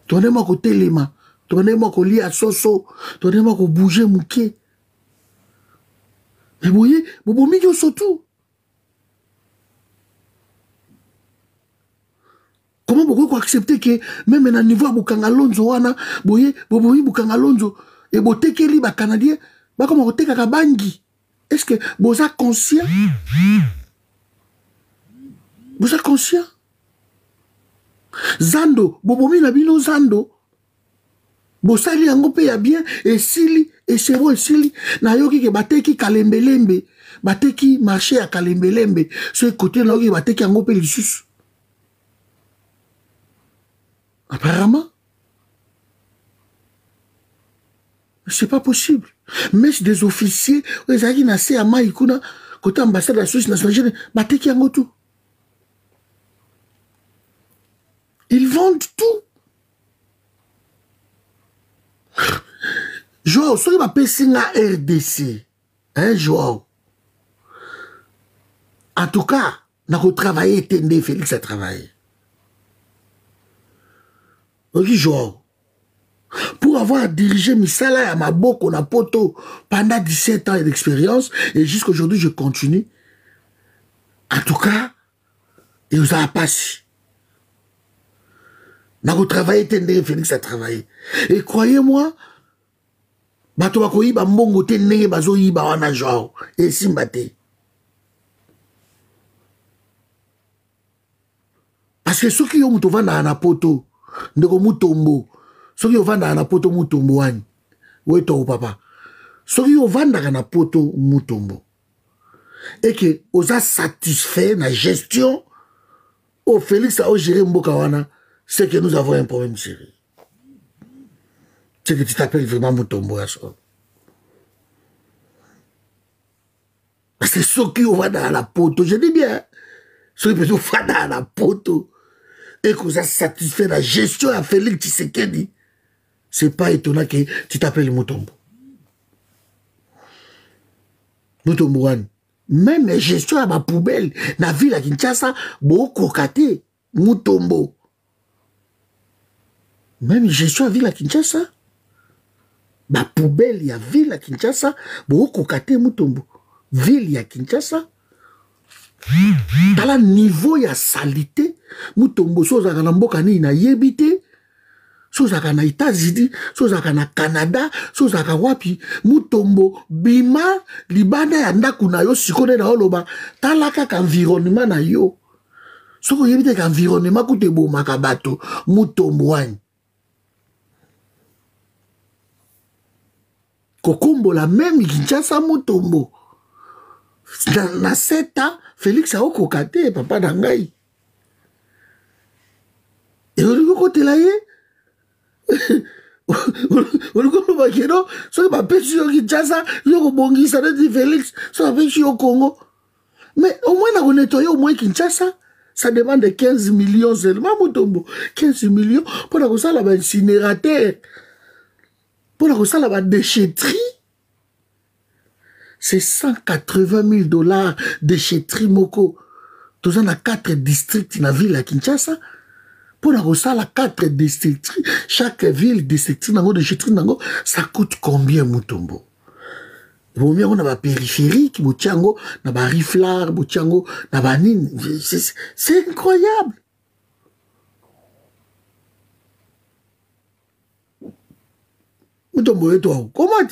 tonema kotelema tonema kolia soso tonema ko bouger muke mais boye bobo minyo surtout comment beaucoup ko accepter que même na niveau bukanga lonzo wana boye bobo bukanga lonzo et botekeli ba canadien ba comme koteka ka bangi est-ce que boza conscient vous êtes conscient Zando, bobomi na bino Zando. Bosali yango pe ya bien, et sili, et c'est bon, sili. Na yoki ke bateki kalembelembe, bateki marché à kalembelembe. Ce côté là, yoki bateki yango pe lissus. Apparemment. C'est pas possible. Mais des officiers, les aïe nase à Maïkouna, côté ambassade de la Suisse nationale, bateki yango tout. Ils vendent tout. Joao, ce qui m'a passé à RDC, hein, Joao. En tout cas, on a travaillé, Tende Félix a travaillé. Ok, Joao. Pour avoir dirigé Misala à Maboko, na poto, pendant 17 ans d'expérience, et jusqu'aujourd'hui, je continue. En tout cas, il vous a passé. N'a pas travaillé, Tende Félix a travaillé. Et croyez-moi, bato bako yiba mbongo Tende bazo yiba wana Joao. Et simbate. Parce que ceux qui ont vanda na poto, ndeko mutombo. Ceux qui ont vanda na poto mutombo wani. Weto papa. Ceux qui ont vanda na poto mutombo. Et que osa satisfait na gestion au Félix a géré mboka wana. C'est que nous avons un problème sérieux. C'est que tu t'appelles vraiment Mutombo à ça. Parce que ceux qui vont dans la poteau, je dis bien, ceux qui vont dans la poteau, et que vous avez satisfait la gestion à Félix Tshisekedi, c'est pas étonnant que tu t'appelles Mutombo. Mutombo, même la gestion à ma poubelle, dans la ville à Kinshasa, beaucoup cocaté, Mutombo. Même gestion à ville à Kinshasa. Ma poubelle, il y a ville à Kinshasa. Beaucoup de Mutombo. Ville, il y a Kinshasa. Dans le niveau, il y a salité. Mutombo, chose à Namboka, il y a yébité. Chose à na États-Unis, chose à na Canada, chose à Wapi. Mutombo, Bima, Libana, yanda kuna yo, sikone na oloba. Talaka environnement na yo. Soko yébité environnement, koute bo makabato. Mutombo wani. Kokombo la même Kinshasa Mutombo. Dans 7 ans, Félix a okokate, papa d'Angaï. Et on dit côté là, on dit que non, so ma pêche sur Kinshasa, yo bongi ça dit Félix, so ma pêche au Congo. Mais au moins on nettoyer au moins Kinshasa, ça demande 15 millions seulement Mutombo. 15 millions pour la ça là incinérateur. Pour la ça la déchetterie, c'est 180 000 $ déchetterie moko. Tous on a 4 districts dans la ville à Kinshasa. Pour la ça la 4 districts, chaque ville district nango déchetterie nango, ça coûte combien Mutombo? Bon bien on a la périphérique, boutiango, na ba riflar, boutiango, na ba nine, c'est incroyable. Mutombo et toi, comment?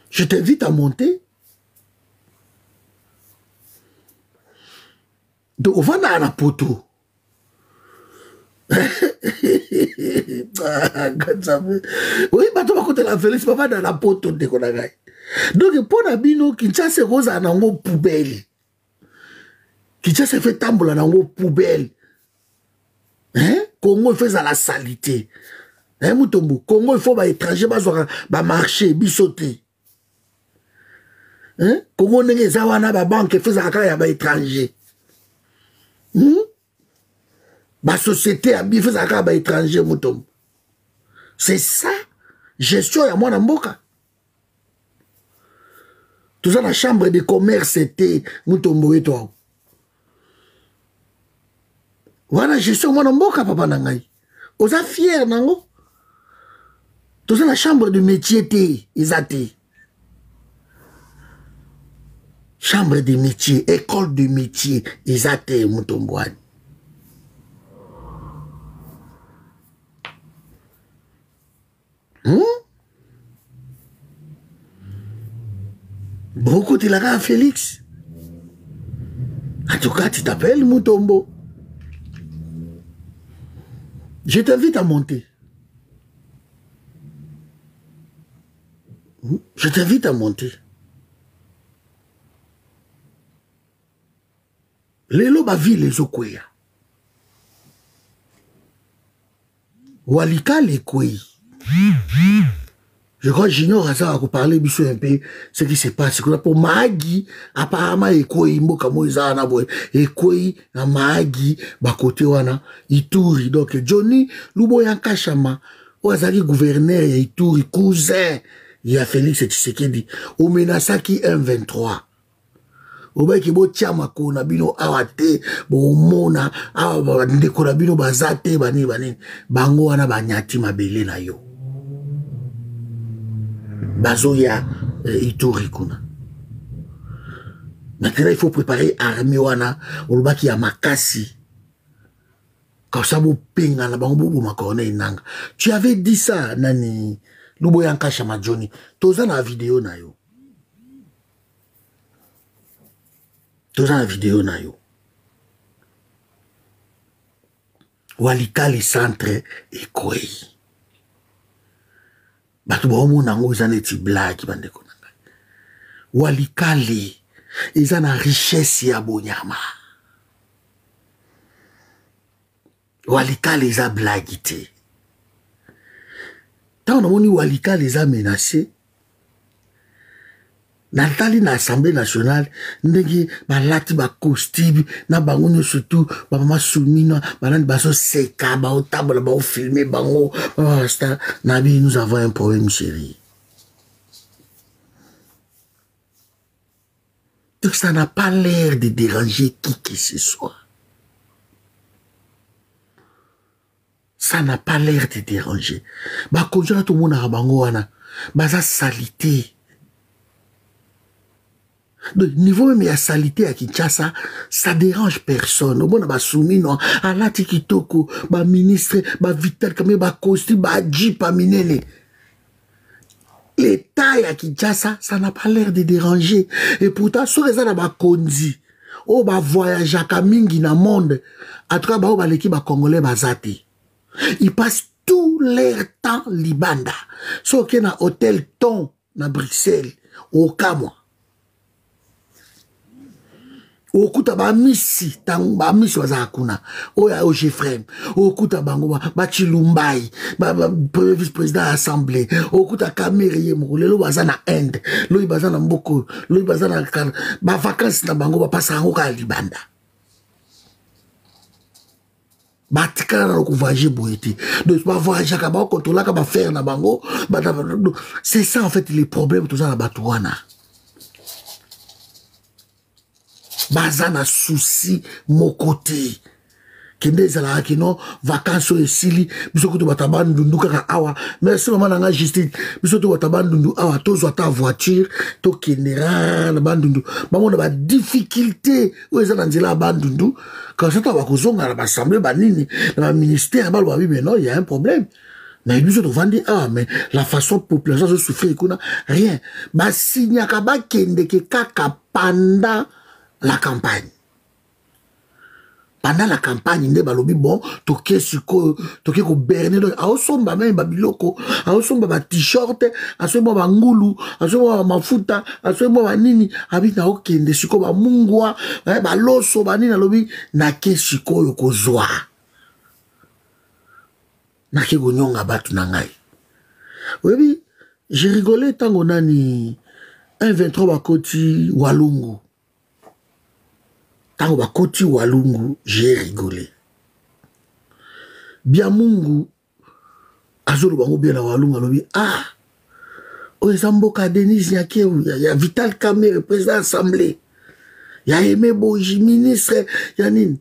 Je t'invite à monter. Donc, on va dans la poteau. Oui, bah, tu vas côté la Félix, on va dans la poteau de Konagaï. Donc, pour Nabino, Kinshasa rose à nango poubelle. Kinshasa fait tambour à nango poubelle. Hein? Congo, il fait ça la salité. Hein, Mutombo? Congo, il faut ba étranger, ba marché, bisoté. Hein? Congo, nenge zawana ba banque, il fait ça ba étranger. Ba société, il fait ça ba étranger, Mutombo. C'est ça, gestion ya mwana mboka. Tout ça, la chambre de commerce, c'était Mutombo et toi. Voilà, gestion mwana mboka, papa nangai. Oza fier, nango. Tout ça, la chambre de métier, ils ont. Chambre de métier, école de métier, ils ont Mutombo. Beaucoup de la Félix. En tout cas, tu t'appelles Mutombo. Je t'invite à monter. Je t'invite à monter. Les lobes à ville, les okweya. Walika les kouy. Je crois que j'ignore ça à parler un peu ce qui se passe. Pour Mahagi, apparemment, Ekouy, Mboka Moïsa, Ekouy, Mahagi, Bakote wana, Ituri. Donc, Johnny, Lubo Yankashama, Oazaki gouverneur, Ituri, cousin, il y a Félix Tshisekedi, Omenasaki M23. Obaki bo tiama ko na bino awate bo mona awa ndeko na bino bazate bani bango wana banyati mabele na yo. Bazoya Ituri kuna. Maintenant, il faut préparer armée wana, olobaki ya makasi. Comme ça, vous pinga na bango bobo makone inanga. Tu avais dit ça, nani, Lubo Yankasha Majoni. Toza na vidéo na yo. Toza na vidéo na yo. Walika les centres Ekouy. Batu ba omo nango izane ti blague bandeko nanga. Walikale izana richesse ya bonyama. Walikale iza blague te. Tant on moni Walikale iza menacé. Natali na Assemblée nationale ndenge balati ba costume na bango surtout ba mama soumina banani baso seka ba otable ba filmer bango sta nabi nous avons un problème chérie. Donc ça n'a pas l'air de déranger qui que ce soit. Ça n'a pas l'air de déranger. Ba konjona tout monde na bango wana baza salité. Donc, niveau même la salité à Kinshasa, ça dérange personne. Au bon, bah, soumis, non, à la tikitoko, bah, ministre, bah, vital, comme, bah, costume, bah, jeep, bah, minene. Les tailles à Kinshasa, ça n'a pas l'air de déranger. Et pourtant, sur les gens, bah, kondi, oh, bah, voyage à Kamingi, dans le monde, à travers, bah, oh, bah, l'équipe, bah, congolais, bah, zati. Ils passent tout leur temps, Libanda. Sauf qu'il y a un hôtel Ton, dans Bruxelles, au Kamwa. Okuta ba misi tang ba misi wazakuna oya ojefrem okuta bango ba chilumbai ba vice président assemblée okuta kamere mo lelo bazana Inde lo bazana mboko lo bazana ba vacances na bango ba passa ngo ka Libanda ba tikana ko voyager boyeti donc ba voyager ka ba contrôler ka ba faire na bango c'est ça en fait les problèmes tout ça na batouana. Bazana souci mon côté kende zala kino vacances esili biso ko to batabandu nduka awa merci maman nanga justice biso to batabandu awa tozo ta voiture to kenera na bandundu bamona ba difficulté oza na nzela bandundu quand ça va kozonga na assemblée banini na ministère ba lobi mais non il y a un problème. Mais nous autres vendons, ah, mais la façon population de souffrir, rien. Bah, s'il n'y a pas kende ke kaka pendant la campagne. Pendant la campagne, ne balobi bon, toke suko, toke ko berner, a osomba même babiloko, a osomba ba t-shirt, a osomba ba ngulu, a osomba ba mafuta, a osomba ba nini, abita okende suko ba mungwa, ba loso ba nini lobi na ke suko yoko zwa. nake konyonga batu na ngai. Oui, j'ai rigolé tango nani 1-23 bakoti Walungu. Tango bakoti Walungu, j'ai rigolé. Bien Mungu azolo bango bien na Walungu alobi ah Oezamboka Denis Nyakeou, il y a Vital Kamerhe, président de l'Assemblée. Il y a Aimé Boji, ministre, Yanine.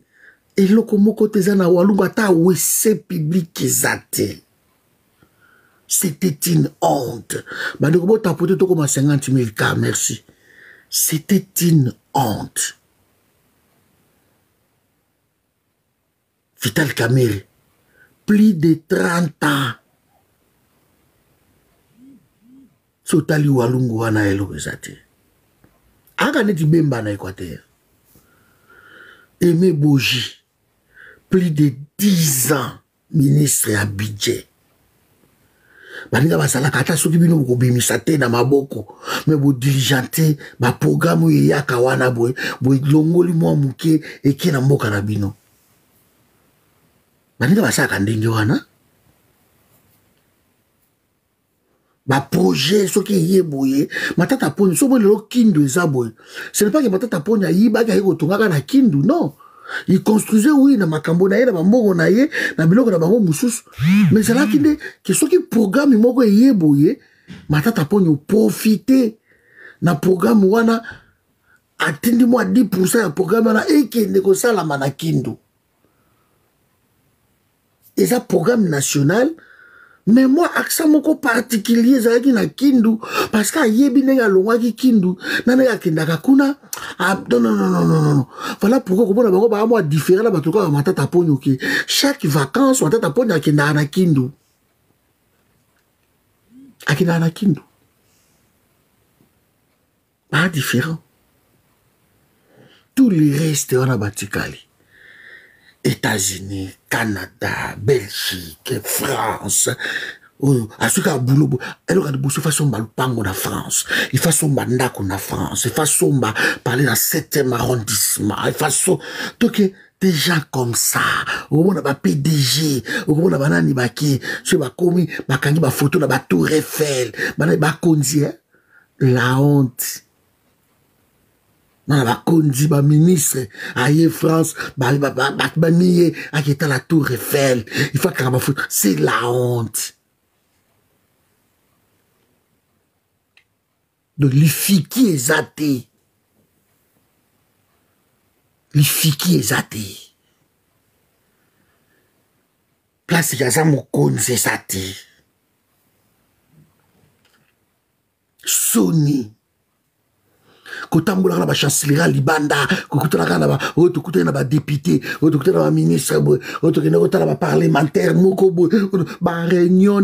Et lokomoko tezana Walungu ata wese public ezate. C'était une honte. Bandekobo tapote to comme 50 000 cas, merci. C'était une honte. Vital Kamerhe, plus de 30 ans. Sotali Walungu wana elo ezate. Aka neti bemba na Équateur. Aimé Boji, plus de 10 ans, ministre à budget. Baninga basala kata soki bino ko bimisa te na maboko, mais bo diligenté ba programme ya kawana boy, boy longoli mwa muke eke na mboka na bino. Baninga basala kandenge wana. Ba projet soki yeboye matata poni so mo le kindu ezaboye. Ce n'est pas que matata poni ayiba ka yeko tongaka na kindu, non. Il construisait oui na makambo na ye na bambongo na ye na biloko na bango mususu. Mais c'est là qu'il que soki programme moko yeboye matata poni profiter na programme wana atindi moi 10% ya programme wana ekende ko sala na kindu. Et ça programme national. Mais moi, accent moko particulier, ça qui na kindu, parce que yebi nenga longwa ki kindu, nanega kendaka kuna, non. Voilà pourquoi on a ba moi différent là batuka ba matata ponyo ki. Chaque vacances matata ponyo akenda na kindu. Akenda na kindu. Pas différent. Tous les restes on a batikali. États-Unis, Canada, Belgique, France. À ce cas, boulot, elle a de façon balpango na France, il façon bandako na France, il façon parler dans 7e arrondissement, il façon donc des gens comme ça, au moment de PDG, au moment de banani baki, sur ba komi, ba kangi ba photo na ba Tour Eiffel, ba konzi, la honte. Non, ba kondi, ba ministre, aïe France, ba nié, à qui est la Tour Eiffel, il faut qu'on va foutre, c'est la honte. Donc, les filles qui est athée. Les filles qui est athée. Place, il y a ça, mon con, c'est athée. Sony. Kotambola na ba chancelier libanda kokutana na ba otokuta na ba député otokuta na ba ministre otokena kotala ba parlementaire moko ba réunion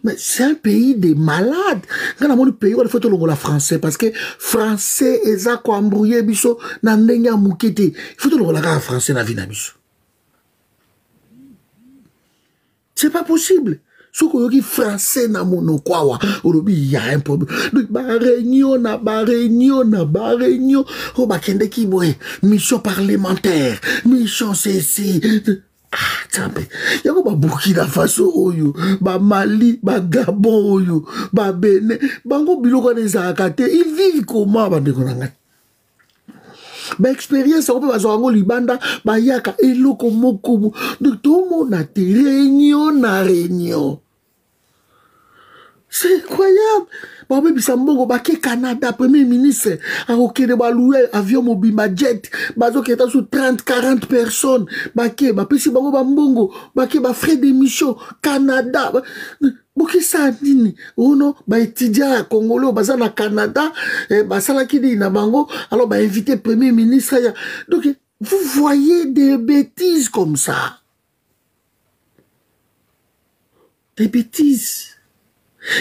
mais c'est un pays de malades kana mon pays on faut to longola français parce que français eza ko embrouiller biso na ndenge ya mukete il faut to longola ka français na vie na biso c'est pas possible. Ce qui est français na monokwawa, il y a un problème. Donc, réunion, oh, kende ki boy, mission parlementaire, mission ceci. Ah, tsambe. Yako ba Burkina Faso oyo, ba Mali, ba Gabon oyo, ba Bénin, bango biloko nezakate, ils vivent comment ba ndekonanga? Ba expérience on peut bazo libanda ba yaka eloko moko. Donc tout le monde a réunion. C'est incroyable. Bah même Sambongo baké Canada premier ministre a okede ba louer avion mobile jet bazo qui était sous 30-40 personnes baké ba pesi bango ba mbongo baké ba frais d'émission Canada boki ça nini ono ba étudiant congolais baza na Canada ba sala kidi na bango alors ba invité premier ministre donc vous voyez des bêtises comme ça, des bêtises.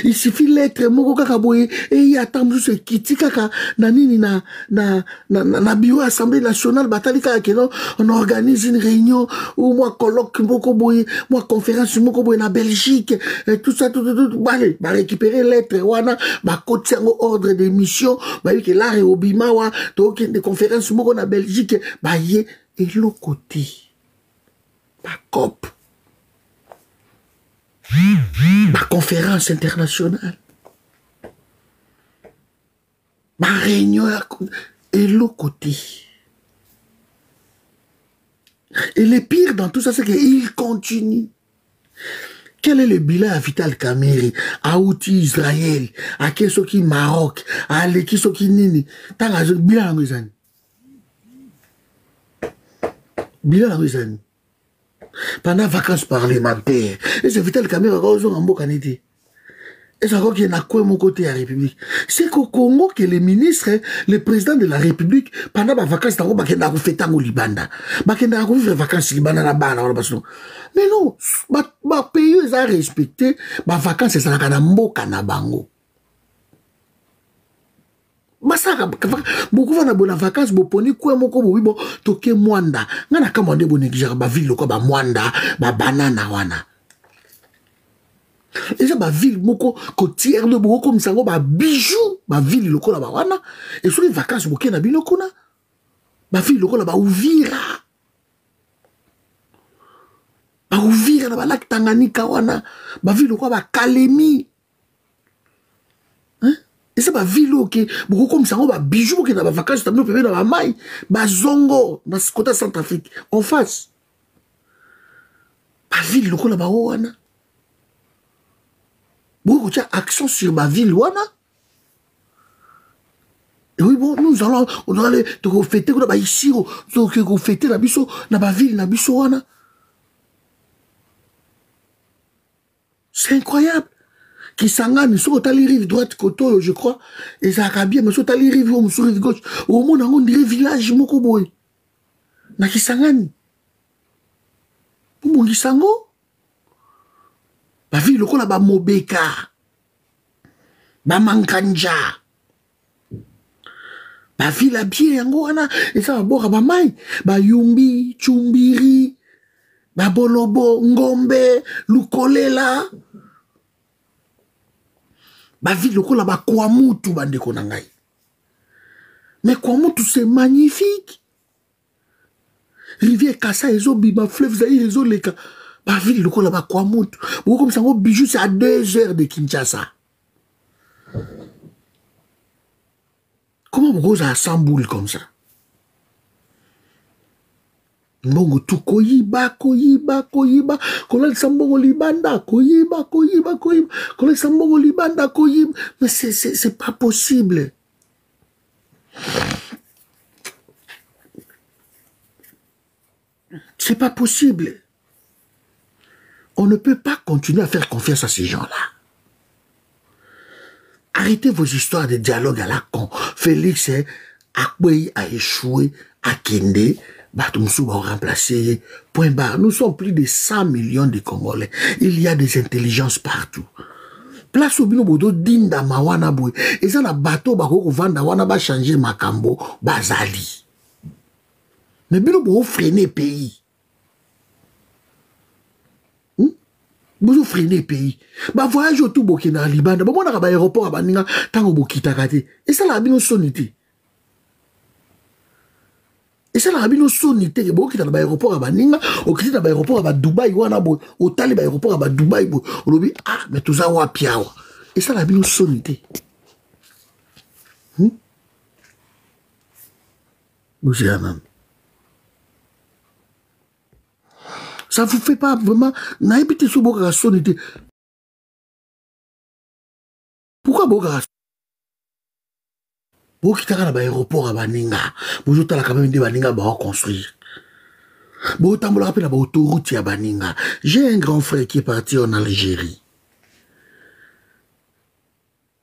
Il suffit l'être moko kaka boye et il attend juste kiti kaka na nini na bureau assemblée nationale batali kaka keno on organise une réunion ou moi colloque moko boye moi conférence moko boye na Belgique et tout ça tout balé ba récupérer lettre wana ba côté en ordre de mission ba que là et obima wa donc des conférences moko na Belgique ba yé et l'autre côté ba COP, ba conférence internationale, ba réunion et l'autre côté. Et le pire dans tout ça, c'est qu'il continue. Quel est le bilan à Vital Kamerhe, à Houthi Israël, à Kesoki Maroc, à Lekisoki Nini? Tant bilan à Rizani. Bilan à Rizani. Pendant les vacances parlementaires, et c'est Vital Kamerhe qui a osé en Bokanité. Et ça qui est à quoi mon côté à la République. C'est qu'au Congo, que les ministres, le président de la République, pendant les vacances, ils ont fait au Liban. Ils ont fait les vacances au Liban. Mais non, les pays ont respecté les vacances, c'est ça qui est à Bango. Beaucoup de vacances, beaucoup quoi mon kobo bon toke Mwanda. Ngana kamande bon négligera ba ville ko ba Mwanda, ba banana wana. Et ça, ma ville, moko, côtière de beaucoup comme ça, ma bijou, ma ville, le kola, wana. Et sur les vacances, beaucoup na binokona. Ma ville, le kola, Uvira. Uvira, na lac Tanganyika, wana. Ma ville, le kola, Kalemi. Hein? Et ça, ma ville, ok, beaucoup comme ça, ma bijou, beaucoup na vacances, t'as mis au dans ma maille. Ma zongo, dans ce côté Centrafrique, en face. Ma ville, le kola, wana. Beaucoup de action sur ma ville, wana. Et oui, bon, nous allons, on va aller te fêter, on va ici, on fêter la biso, na ma ville, na biso, wana. C'est incroyable. Qui s'engage, sur la rive droite, Koto, je crois, et ça a bien, mais sur la rive gauche, au moins, on dirait village, moko boy. Na qui s'engage. Pour mon Gisango. Ba ville lokola ba Mobeka, ba Mankanja, ba ville à bien yango wana, et ça va boire ba mai, ba Yumbi, Chumbiri, ba Bolobo, Ngombe, Lukolela, ba ville lokola ba Kwamutu bande konangai. Mais Kwamutu c'est magnifique. Rivière Kassa, Ezobiba, fleuve Zaïre, Ezoleka. Ma ville, le là-bas, quoi, monte. Ou comme ça, mon bijou, c'est à 2 heures de Kinshasa. Comment vous avez 100 boules comme ça? Mbongo tout koyiba. Kola sambongo libanda, koyiba. Kola sambongo libanda, koyiba. Mais c'est pas possible. C'est pas possible. On ne peut pas continuer à faire confiance à ces gens-là. Arrêtez vos histoires de dialogue à la con. Félix Akboué a échoué à Kende. Batumsou va remplacer. Point barre. Nous sommes plus de 100 millions de Congolais. Il y a des intelligences partout. Place au bino bodo dinda mawana boy. Et ça na bateau bako vanda wana ba changer makambo bazali. Mais bino bo freiner pays. Vous freinez le pays. Bah voyage au tout Burkina Liban. Bah moi on a un aéroport à Baninga tant au Bokita kate. Et ça la bino sonité. Et ça la bino sonité. Bon qui dans l'aéroport à Baninga, au qui dans l'aéroport à Dubaï wana boy, au tali l'aéroport à Dubaï boy. On lui ah mais tout ça wa piawa. Et ça la bino sonité. Vous êtes même. Ça ne vous fait pas vraiment... Naïbité sur Boka sonité. Pourquoi Boka Boka qui a un aéroport à Baninga. Vous avez quand même des Baninga à construire. Vous avez un autoroute à Baninga. J'ai un grand frère qui est parti en Algérie.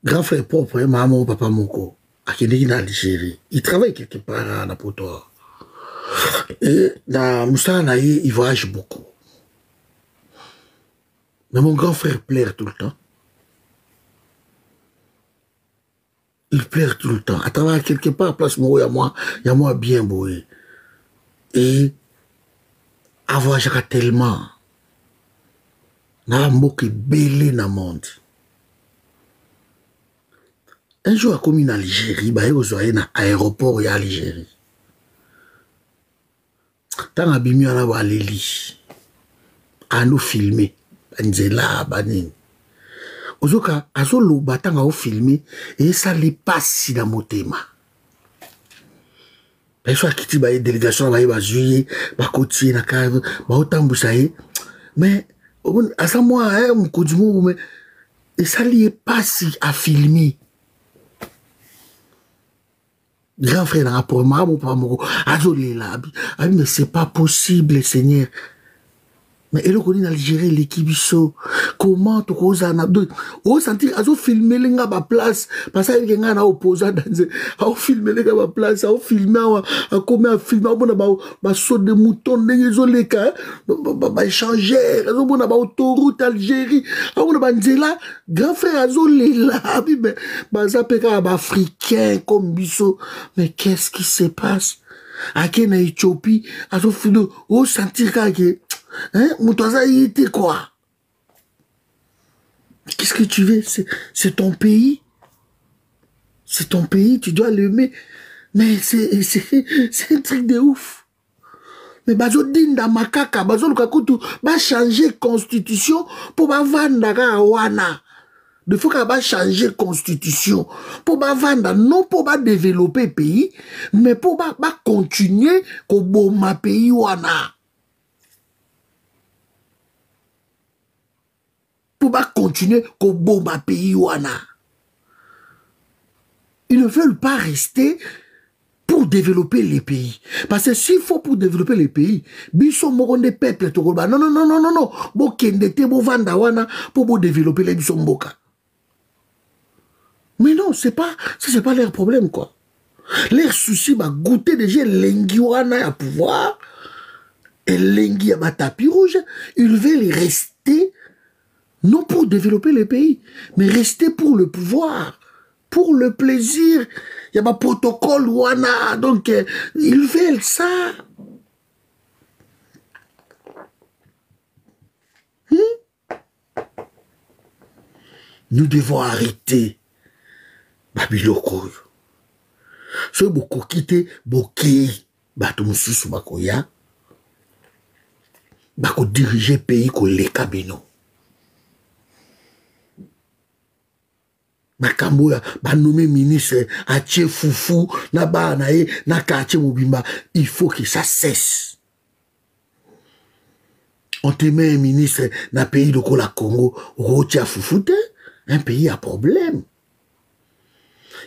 Grand frère propre, maman, papa, moko. Qui est en Algérie. Il travaille quelque part à Napoto. Et dans Moussa Naïe, il voyage beaucoup. Mais mon grand frère pleure tout le temps. Il pleure tout le temps. À travers quelque part, place moi, il y a moi bien beau. Et avoir tellement. N'a pas belé dans le monde. Un jour, à comme en Algérie, il y a un aéroport en Algérie. Tant abîmé, on a Léli. ando filmer banzela banini ozoka azolo batanga o filmer et ça les passe dans motema baso akiti ba délégation ba juillet ba kotier na ka ba otambusa ye mais asa moi mkodimo mais et ça les passe à filmer grand frère dans rapport mon papa moko azolé là mais c'est pas possible Seigneur. Mais elle connaît l'Algérie l'équipe biso comment tu causes un abdo au sentir azo filmer lenga ba place parce que il y a un opposant dans filmer lenga ba place au filmer à comment filmer on ba saut de mouton désolé ka ba échanger azo bona ba autoroute Algérie on ba nzela grand frère azo là mais ba zapeka ba africain comme biso mais qu'est-ce qui se passe à Kenya Éthiopie azo filmer au sentir que hein, Moutaza y était quoi? Qu'est-ce que tu veux? C'est ton pays. C'est ton pays, tu dois l'aimer. Mais c'est un truc de ouf. Mais bazo dinda makaka, bazo lukakutu, ba changer constitution pour ba vandara wana. Il faut qu'elle va changer constitution pour ba vanda, non pour ba développer pays, mais pour ba continuer ko boma pays wana. Pour pas continuer qu'au bon pays wana. Ils ne veulent pas rester pour développer les pays. Parce que s'il faut pour développer les pays, biso moronde peuple to non non non non non non, bo kendete bo vanda wana pour développer les biso mboka. Mais non, c'est pas leur problème quoi. Leur souci va goûter déjà lengi wana à pouvoir et lengi à tapis rouge, ils veulent rester non pour développer les pays, mais rester pour le pouvoir, pour le plaisir. Il y a un protocole, wana, donc ils veulent ça. Nous devons arrêter. Babiloko. Ce beaucoup quitter, bokei, batumususu bakoya, bako diriger pays ko leka bino. Makamboya, ba nommé ministre, Ache Foufou, na ba nae, na Kache Mobimba, il faut que ça cesse. On te met un ministre dans le pays de la Congo, Rotia Foufoute, un pays à problème.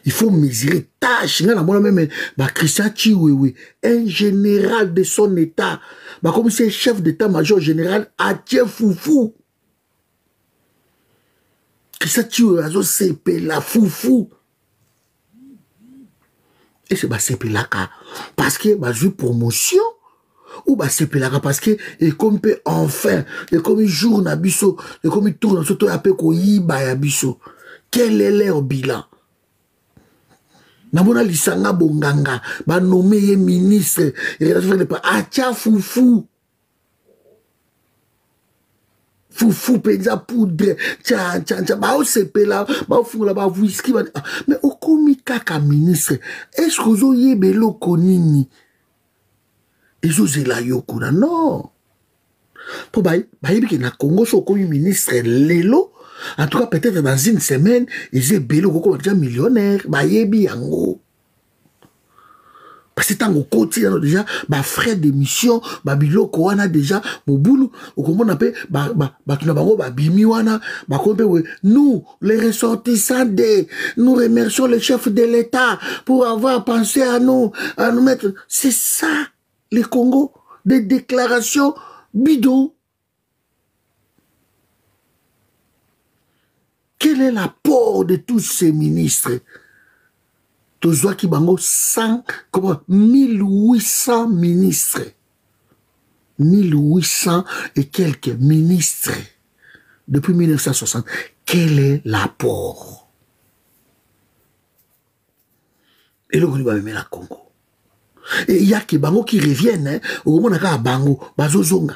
Il faut mesurer tâche. Même Christian Chiwewe, un général de son état, comme c'est chef d'état-major général, Ache Foufou. Christian Chiwewe, c'est la Foufou. Et c'est CP là parce que j'ai promotion. Ou c'est là parce que et comme peut enfin et comme il joue na biso et comme il tourne surtout après ko yiba ya biso quel est leur bilan na mona lisanga bonganga ba nommé ministre et pas Acha Foufou Foufou penza poudre tcha ba o CP là ba o fungula ba whisky mais o komi kaka ministre est-ce que vous yebelo konini ezozela yokuna non po bayebi na Congo so comme ministre lelo en tout cas peut-être dans une semaine ils belo koko déjà millionnaire bayebi yango parce que tango koti déjà ba frais d'émission ba biloko wana déjà mobulu okomona pe ba tuna bango ba bimi wana ba kompe we nous les ressortissants nous remercions le chef de l'État pour avoir pensé à nous mettre c'est ça. Les Congo, des déclarations bidons. Quel est l'apport de tous ces ministres? Tozoa Kibango, 1800 ministres. 1800 et quelques ministres depuis 1960. Quel est l'apport? Et le gouvernement la Congo. Et il y a qui bango qui reviennent, hein. Au moment où bango, bazozonga.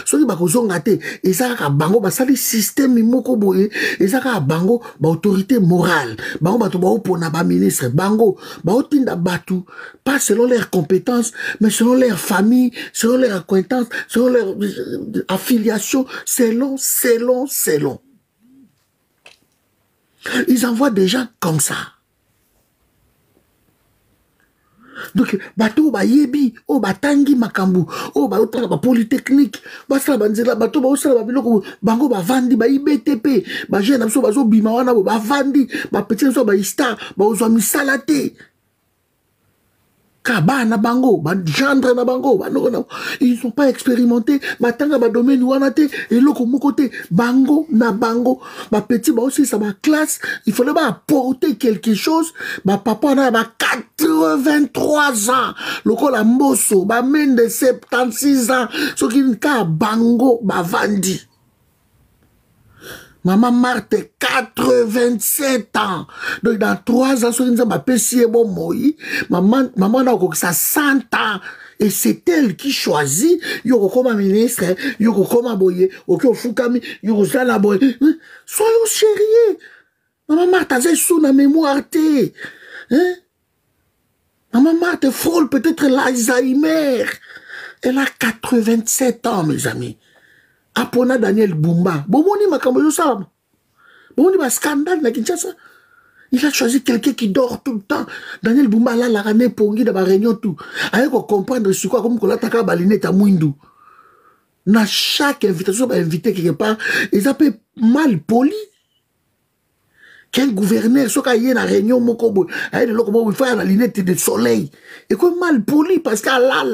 Ceux qui bazozonga te, et ça ka bango, basali système moko boye, et ça ka bango, ba autorité morale, bango bato ba opona ba ministre, bango, ba otinda batu, pas selon leurs compétences, mais selon leur famille, selon leur acquaintance, selon leur affiliation, selon. Ils envoient des gens comme ça. Donc, bateau ba yebi, oh batangi makambu, oh ba otra ba polytechnique, ba sala banzela bateau ba osala ba biloko, bango ba vandi ba IBTP, ba jeune so ba zo bima wana ba vandi, ba petit so ba star, ba ozo misala te. Kaba na bango, ba gendre na bango, ba no, ils sont pas expérimentés, ba tanga ba domaine wana te, et loko moko te, bango na bango, ba petit ba aussi ça ba classe, il fallait ba apporter quelque chose, ba papa na ba 83 ans, loko la mboso, ba men de 76 ans, so ki ka bango ba vandi. Maman Marthe, 87 ans. Donc, dans 3 ans, sur une bon moi, maman n'a que ça 100 ans. Et c'est elle qui choisit, yoko comme ministre, yoko comme boye, yoko fukami, yoko zala boye. Soyons sérieux. Maman Marthe, j'ai sous la mémoire, hein? Maman Marthe frôle peut-être l'Alzheimer. Elle a 87 ans, mes amis. Apona Daniel Bumba. Bomoni makambo ça. Bomoni ba scandale na Kinshasa. Il a choisi quelqu'un qui dort tout le temps. Daniel Bumba là la rane pongi dans la réunion tout. Avec qu'on comprendre sur quoi comme qu'on l'attaque balinette à Mwindu. Na chaque invitation ba invité quelque part, ils appellent mal poli. Quel gouverneur soit qu'il y a une réunion mokobo, il faut la lunette de soleil. Et comme mal poli parce qu'à la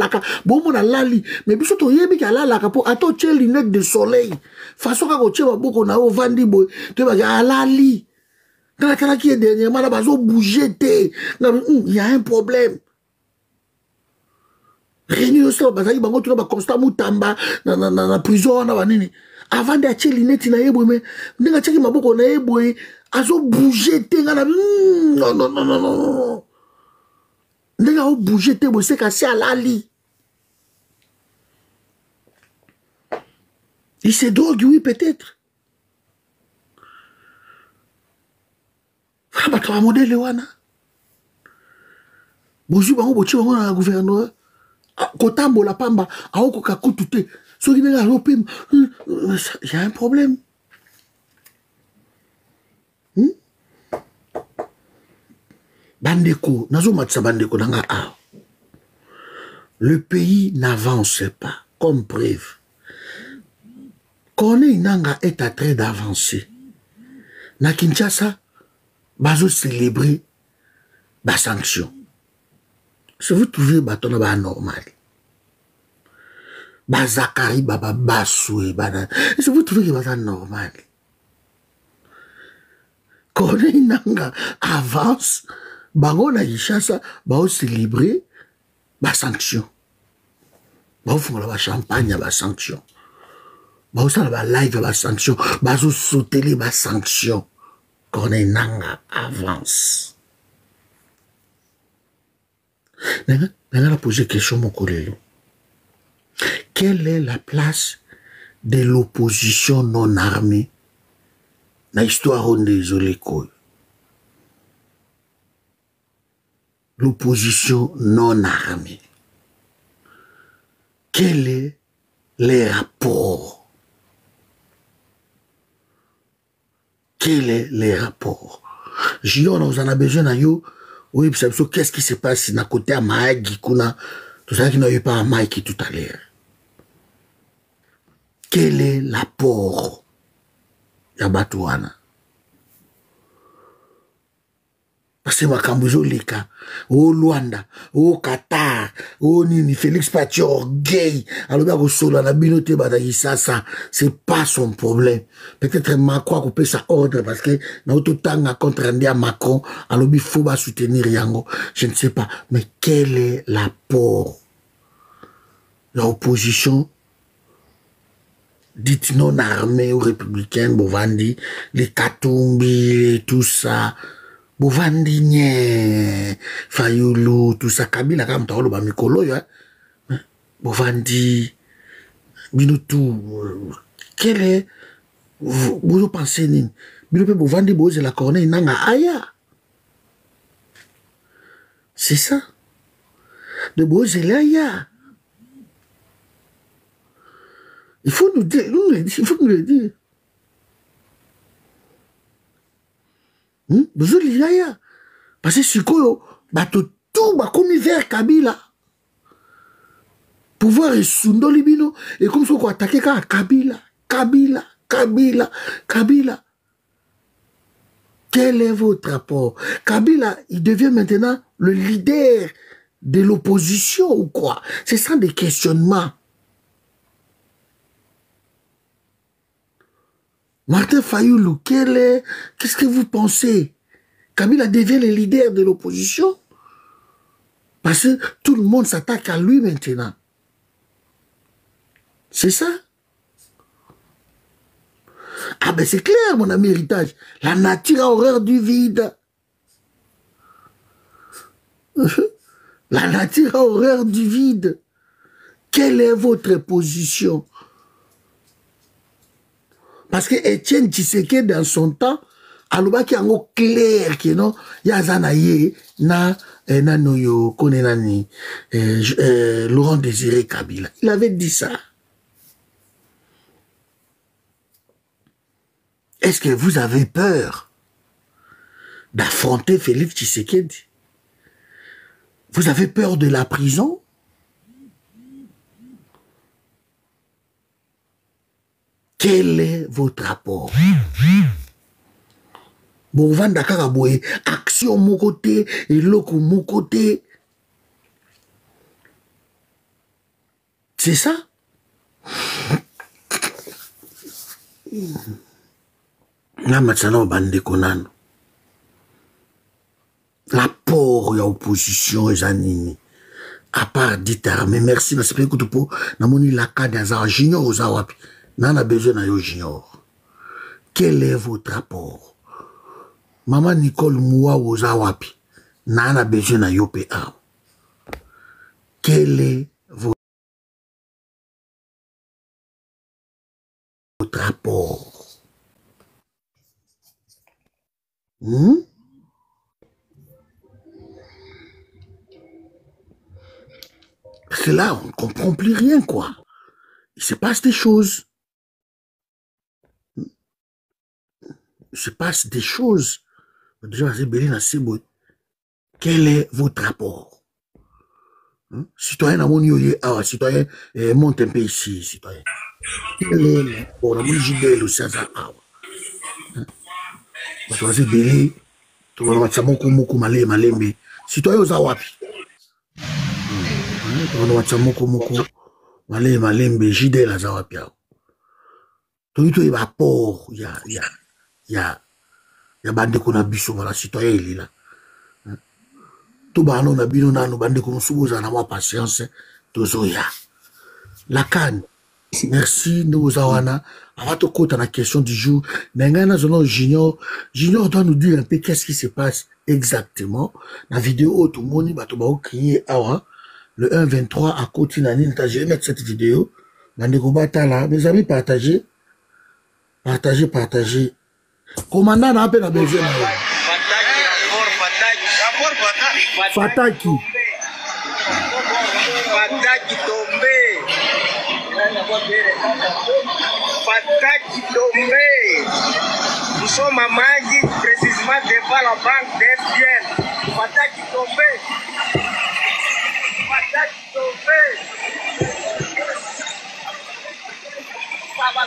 bon mon lali, mais biso to yebi ka la pour ato tche lunette de soleil. Façon ka ko tche boko na o vandi boy, tu vas à lali. Quand qui est dernièrement là bazo bouger té. Il y a un problème. Réunion ça bazali bango tu ba constat mutamba na prison na banini. Avant d'acheter lunette na yebo mais ndinga tcheki maboko na yebo azo bouger te ngana non ndenge o bouger te bo se kasi alali il se drogue oui peut-être ah bah toi modèle wana bozu bango bochi bango na gouverneur kotambo la pamba aoko kakutu te so ki ndenge alopim il y a un problème. Bandeko, le pays n'avance pas, comme preuve. Kone Inanga est à train d'avancer. Na Kinshasa, bazo célébrer ba sanction. Si vous trouvez baton ba normal. Ba Zakari baba basoué bana. Si vous trouvez que ba normal. Kone Inanga avance. Bango na Kinshasa, bao célébrer ba sanction. Bao font la champagne ba sanction. Bao sa ba live ba sanction. Bao sauter ba sanction. Kone Nanga avance. Nanga poser question mon collègue. Quelle est la place de l'opposition non armée na histoire on désolé quoi? L'opposition non armée. Quel est les rapports? Quel est les rapports? Je dis, on en a besoin de yo. Oui, qu'est-ce qui se passe à côté à Maïki Kuna? Tout ça qui n'a eu pas à Maïki tout à l'heure. Quel est l'apport? Yabatouana. Parce que Makambuzo Lika, au Luanda, au Qatar, au Nini, Félix Pachor, gay, alors Sola, la binote Badaïsa, ça, c'est pas son problème. Peut-être Macron couper sa ordre parce que, dans tout temps, à contre à Macron, alors il faut pas soutenir Yango. Je ne sais pas. Mais quel est l'apport? L'opposition, dite non armée ou républicaine, Bovandi, les Katumbi, tout ça, Bovandi, Fayulu, tout ça, Kabila, quand tu as mikolo, Bovandi, Minutu, quel est, vous pensez, Minutu, Bovandi, Bozé, la corneille, Nanga, Aya. C'est ça. De Bozé, l'Aya. Il faut nous dire, il faut nous le dire. Besoin de l'Aya. Parce que c'est quoi, tout va comme vers Kabila. Pouvoir est sous libino. Et comme ça, on va attaquer Kabila. Kabila. Kabila. Kabila. Quel est votre rapport? Kabila, il devient maintenant le leader de l'opposition ou quoi? C'est ça des questionnements. Martin Fayoulou, qu'est-ce que vous pensez? Kabila devient le leader de l'opposition? Parce que tout le monde s'attaque à lui maintenant. C'est ça? Ah ben c'est clair, mon ami Héritage. La nature a horreur du vide. La nature a horreur du vide. Quelle est votre position? Parce que Etienne Tshisekedi, dans son temps, aloba ki ango clair que non, yazana ye na noyo konenani Laurent Désiré Kabila. Il avait dit ça. Est-ce que vous avez peur d'affronter Félix Tshisekedi? Vous avez peur de la prison? Quel est votre rapport? Bon, Vanda Karaboye, action mon côté et l'autre mon côté. C'est ça? Là, maintenant, bande konano. L'apport de l'opposition et anini. À part dit mais merci, mais c'est pas écoute pour namoni la cadre junior aux awapi. Nana besoin na yo junior. Quel est votre rapport? Maman Nicole Moua aux awapi. Nana besoin na yo PA. Quel est votre rapport? Parce que là, on ne comprend plus rien, quoi. Il se passe des choses. Il se passe des choses. Déjà, quel est votre rapport? Citoyen, citoyen, monte un peu ici, citoyen. Quel est le rapport? La Moujibel aussi, ça, parce que c'est belé, tu vas voir ça, moko malembe. Citoyen aux awapi. Tu vas voir ça, moko malembe, jide la zawapi. Tout le rapport, il y a bande qu'on a biso, voilà, citoyen, il est là. Tout le monde a bino na bande qu'on soubouza na moi patience, tout ça, ya. La canne. Merci, nous awana. Avant de côté la question du jour, Nengana Zono Junior doit nous dire un peu qu'est-ce qui se passe exactement. La vidéo, tout le monde va crier awa. Le 1-23 à côté Nani, je vais mettre cette vidéo. Mes amis, partagez. Partagez. Commandant n'a pas besoin. Fataki. Fataki tombé. Nous sommes à Magui, précisément devant la banque d'FDN. Fataki tombé. Fataki tombé. Ça va.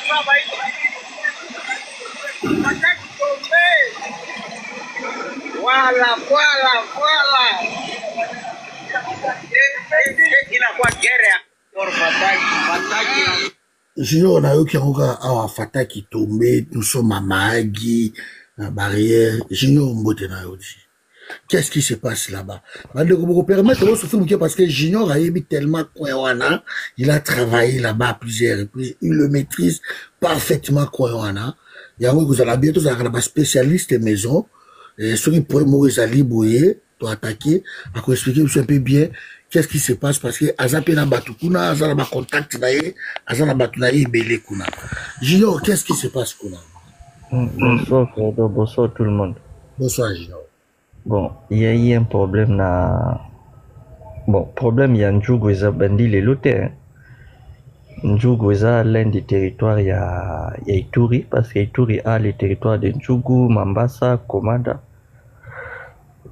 Fataki tombé. Voilà. Il a quoi guerre pour Fataki. Junior, on a eu qui a Fata qui tombait, nous sommes à Mahagi, la barrière. Junior, qu'est-ce qui se passe là-bas? Vous permettre de se parce que Junior a émis tellement Kouéwana, il a travaillé là-bas à plusieurs reprises, il le maîtrise parfaitement Kouéwana. Il y a un bientôt un spécialiste maison, et ceux qui pourraient mourir à Libouye, tu attaqué, à expliquer un peu bien qu'est-ce qui se passe parce que Azape na Batukuna, Azana ma contact nae, Azana Batunae Bele Kuna. Junior, qu'est-ce qui se passe Kuna? Bonsoir Fredo, bonsoir tout le monde. Bonsoir Junior. Bon, il y a eu un problème na. Bon, problème il y a Ndjougou et Zabandi les lotés. Ndjougou est l'un des territoires, il y a Ituri, parce que Ituri a les territoires de Ndjougou, Mambasa, Komanda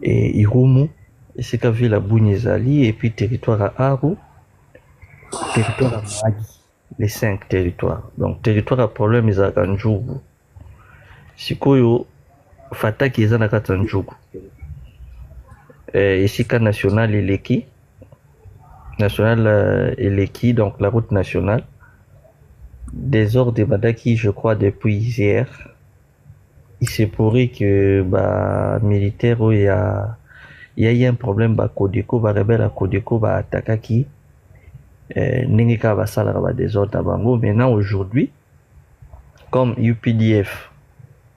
et Irumu. Et c'est qu'à la Bougnezali, et puis territoire à Aru, territoire à Mahagi, les 5 territoires. Donc, territoire à problème, ils ont Ndjougou. Sikoyo, Fataki, ils ont Ndjougou. Ici, qu'à national, Eleki. National Eleki, donc la route nationale. Des ordres de Badaki, je crois, depuis hier. Il s'est pourri que, militaire, il y a eu un problème, Kodeko, rebelle à Kodeko, Atakaki, Nengeka, Salara, des ordres à Bango. Maintenant, aujourd'hui, comme UPDF,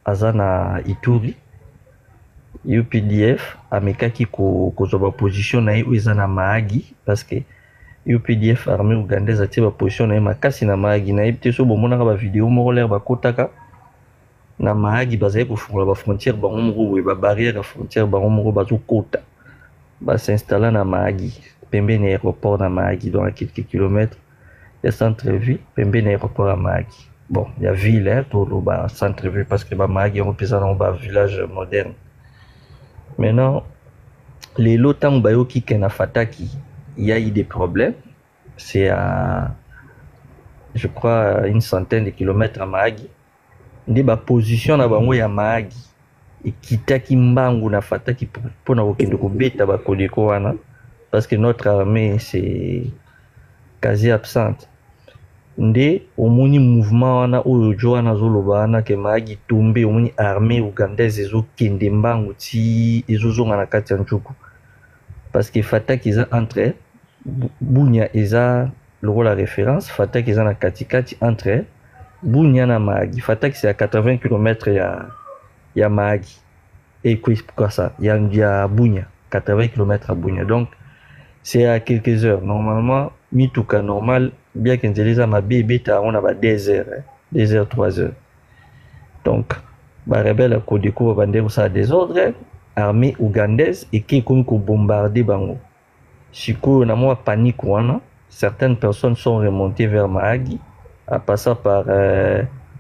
Azana Ituri, UPDF, Amekaki, Kozoba position, où ils en Mahagi, parce que UPDF, armée ougandaise, a tiré position, Makasi na Mahagi, na ipte so, bomona ba vidéo, moroler, Kotaka, na Mahagi, bazaye pour la frontière, barrière, la frontière, bazo Kota, s'installer na Mahagi, Pembe aéroport na Mahagi, donc à quelques kilomètres, il y a centre-ville, Pembe aéroport à Mahagi. Bon, il y a ville, tout le centre-ville, parce que Mahagi, on peut dans un village moderne. Maintenant, les lotams bayoki kena fataki, il y a eu des problèmes. C'est à, je crois, une centaine de kilomètres à Mahagi. Ndi ba position na bango ya Mahagi. Et kitaki mbangu na fataki pour na okende ko beta ba Kodeko wana, parce que notre armée c'est quasi absente. Nde omoni mouvement wana oyo joana zoloba wana ke Mahagi tombe, omoni armée ougandaise ezo kende mbangu ti ezo zonga na kati ya Ndjougou, parce que Fataki eza entre Bunya eza le rôle la référence, Fataki eza na katikati entre Bunya na Mahagi. Fataki c'est à 80 km ya Mahagi et quoi ça ya Bunya, 80 km à Bunya, donc c'est à quelques heures. Normalement mituka normal bien qu'Enzeleza ma bébé on a 2 heures, 2 heures, 3 heures. Donc, rebelle à Kodeko va vendre ça des ordres, armée ougandaise et qui est comme bombarder Bango. Siko na moi panique wana, certaines personnes sont remontées vers Mahagi, à passer par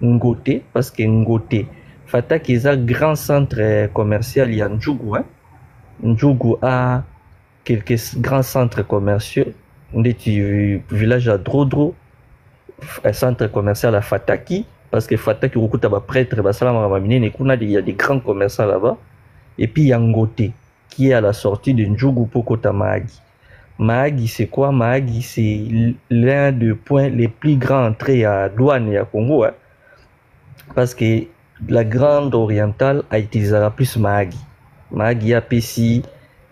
Ngote, parce que Ngote, Fataki est un grand centre commercial, il y a Ndjougou, hein. Ndjougou a quelques grands centres commerciaux. On dit village à Drodro, un centre commercial à Fataki, parce que Fataki, beaucoup de prêtres, il y a des grands commerçants là-bas. Et puis il y a Ngote, qui est à la sortie de Ndjougou pour Kota Mahagi. Mahagi, c'est quoi? Mahagi, c'est l'un des points les plus grands entrées à douane et à Congo, hein, parce que la Grande Orientale a utilisé plus Mahagi. Mahagi a PC,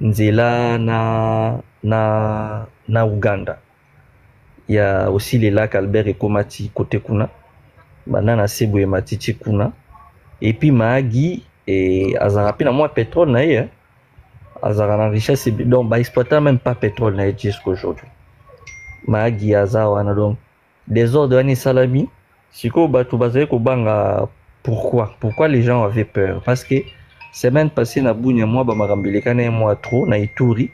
Nzela, na Ouganda. Il y a aussi les lacs Albert et Komati côté Kuna, Banana Sebo et Matiti Kuna. Et puis Mahagi et Azarapi na moi pétrole na hein. Azara richesse donc ba exploiter même pas pétrole na jusqu'à aujourd'hui. Mahagi Azawana donc des ordres de Salami. Siko batu bazé ko banga pourquoi les gens avaient peur, parce que semaine passée na Bunya moi ba marambeleka na moi trop na Ituri.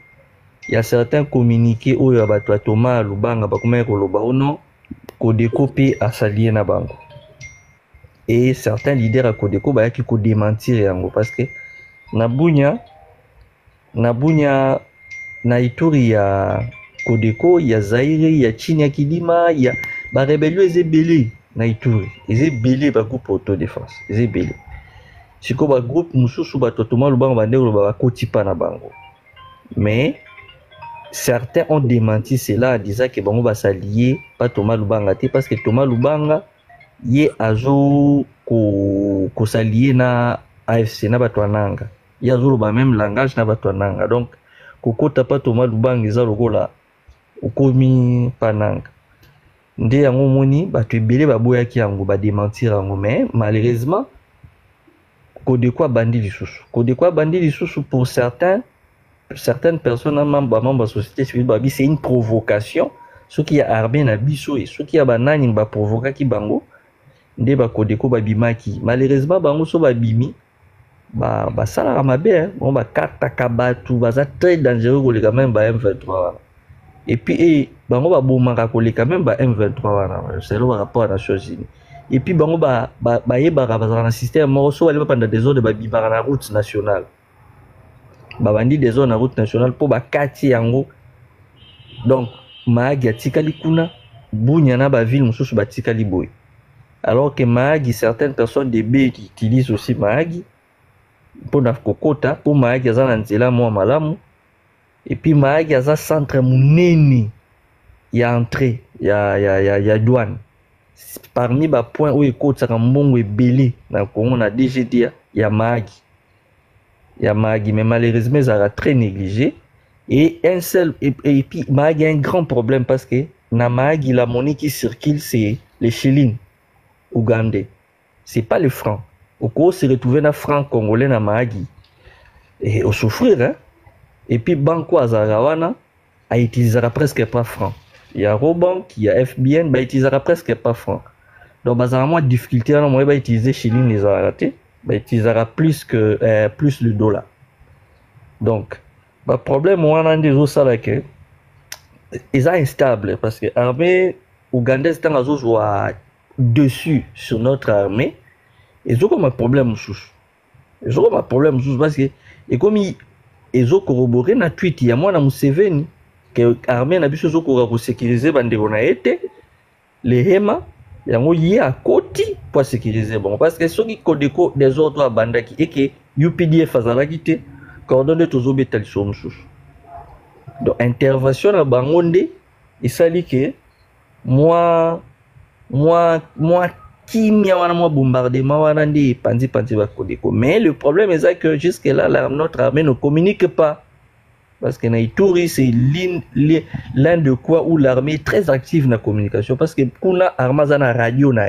Il y a certains communiqués où il y a Thomas Lubanga, non, Kodeko peut s'allier na bango. Et certains leaders à Kodeko qui ko démentir parce que na Bunya na Ituri il y a Kodeko, il y a Zaire, il y a Chinya Kidima, il y a ba rébellion ezebele na Ituri, ezebele ba groupe autodéfense, ezebele. Siko ba groupe mususu ba Thomas Lubanga ba ndeko ba kotipa na bango. Mais certains ont démenti cela en disant que Bango va s'allier pas Thomas Lubanga, parce que Thomas Lubanga y azo ko s'allier na AFC na Batwananga. Y azo le même langage na Batwananga. Donc kokota pas Thomas Lubanga eza lokola okomi pananga. Nde yango moni bato ebele baboyaki yango ba démentir yango, mais malheureusement Kodeko bandi lisusu. Kodeko bandi lisusu pour certains certaines personnes membres de la société civile c'est une provocation ce qui a armé na biso et ce qui a banani ba provoquer ki bango nde ba kodeko ba bimaki malheureusement bango so ba bimi ba sala mabe on ba kata kabatu baza très dangereux ko le quand même ba M23 et puis bango ba bomaka ko le quand même ba M23 wana c'est le rapport à la chose et puis bango ba yebaka bazala na système moko so wale pendant des heures de ba bimaka na route nationale babandi des zones na route nationale po bakati yango donc maagi atikali kuna bunya na ba ville mosusu batikali boy alors que maagi certaines personnes de B qui utilisent aussi maagi pour na kokota pour maagi aza na nzela mo malamu et puis maagi aza centre munene ya entrée ya douane parmi ba point où ekotaka mbongo ebele na Congo na DGDA ya maagi mais malheureusement ça a très négligé et puis Maagi a un grand problème parce que na Maagi la monnaie qui circule c'est les shillings ougandais, c'est pas le franc. Au cours se retrouver na franc congolais na Maagi et au souffrir hein. Et puis banco azarawana a utilisé presque pas franc. Il y a Robank, il y a FBN, bah utilisera presque pas franc. Donc bazar moins difficulté à moi utiliser shilling les a raté. Bah, utilisera plus le dollar. Donc, le problème, on a des autres là que ils sont instables parce que l'armée ougandaise est dessus sur notre armée. Ils ont comme un problème parce que et comme ils ont corroboré na tweet il y a moi na Museveni que l'armée n'a besoin de sécuriser bande on a été les Hema yango yé à côté pour sécuriser bon parce que ceux qui kodeko des autres à bandaki et que UPDF azalaki te coordonné toujours betal somsus donc intervention à bangonde et ça dit que moi kimia wana moi bombardement wana ndi pandi ba kodeko mais le problème est que jusque là notre armée ne communique pas parce que Naituri c'est l'un de quoi où l'armée est très active dans la communication parce que kuna armée na radio na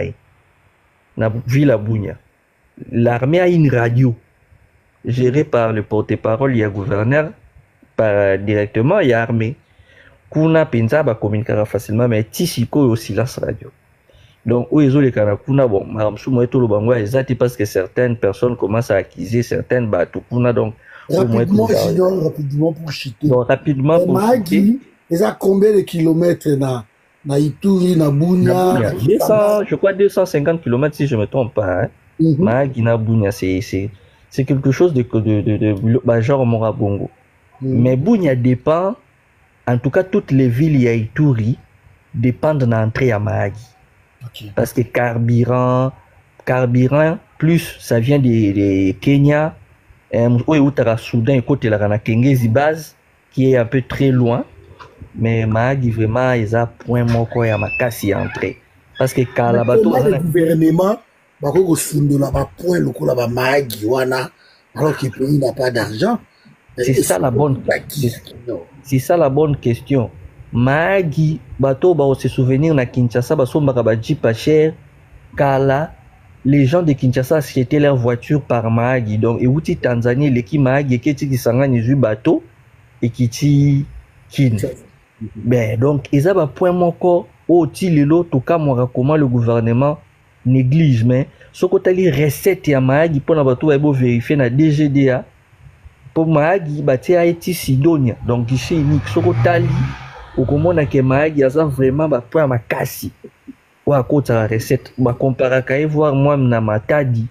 ville à Bunia l'armée a une radio gérée par le porte-parole il y a gouverneur directement il y a armée kuna penza ba communiquera facilement mais tisiko aussi la radio donc où ils ont les kuna bon maramsu mo etolo bango exact parce que certaines personnes commencent à accuser certaines bateaux kuna donc rapidement pour chuter. Donc, rapidement pour chuter. Ils ont combien de kilomètres na Ituri, na Bunia? Je crois 250 km si je ne me trompe pas. Hein. Maagi na Bunia, c'est quelque chose de genre Morabongo. Mais Bunia dépend, en tout cas toutes les villes à Ituri dépendent de l'entrée à Maagi. Okay. Parce que carburant, plus ça vient de Kenya. Où tu as Soudan côté la Kengezi base qui est un peu très loin mais Maagi vraiment ils a point moko ya makasi entrée parce que quand la bateau le gouvernement bako sundola ba point lokola ba Maagi wana alors que le pays n'a pas d'argent c'est ça la bonne question Maagi bateau ba se souvenir na Kinshasa ba sombaka ba jeep pas cher kala les gens de Kinshasa achetaient leur voiture par Maagi. Donc, et outi Tanzanie, l'équipe Maagi, qui est sangani du bateau, et qui ti kin. Ben, donc, ils ont un point moko, au tililo, tout cas, moi, comment le gouvernement néglige, mais, ce que tu as les recettes à Maagi, pour la bateau, il faut vérifier na DGDA. Pour Maagi, bâti a été Sidonia. Donc, guichet unique, ce que tu as li, au comment na ke Maagi, il y a vraiment un point à kassi. À côté de la recette, bah comparer à voir moi na Matadi,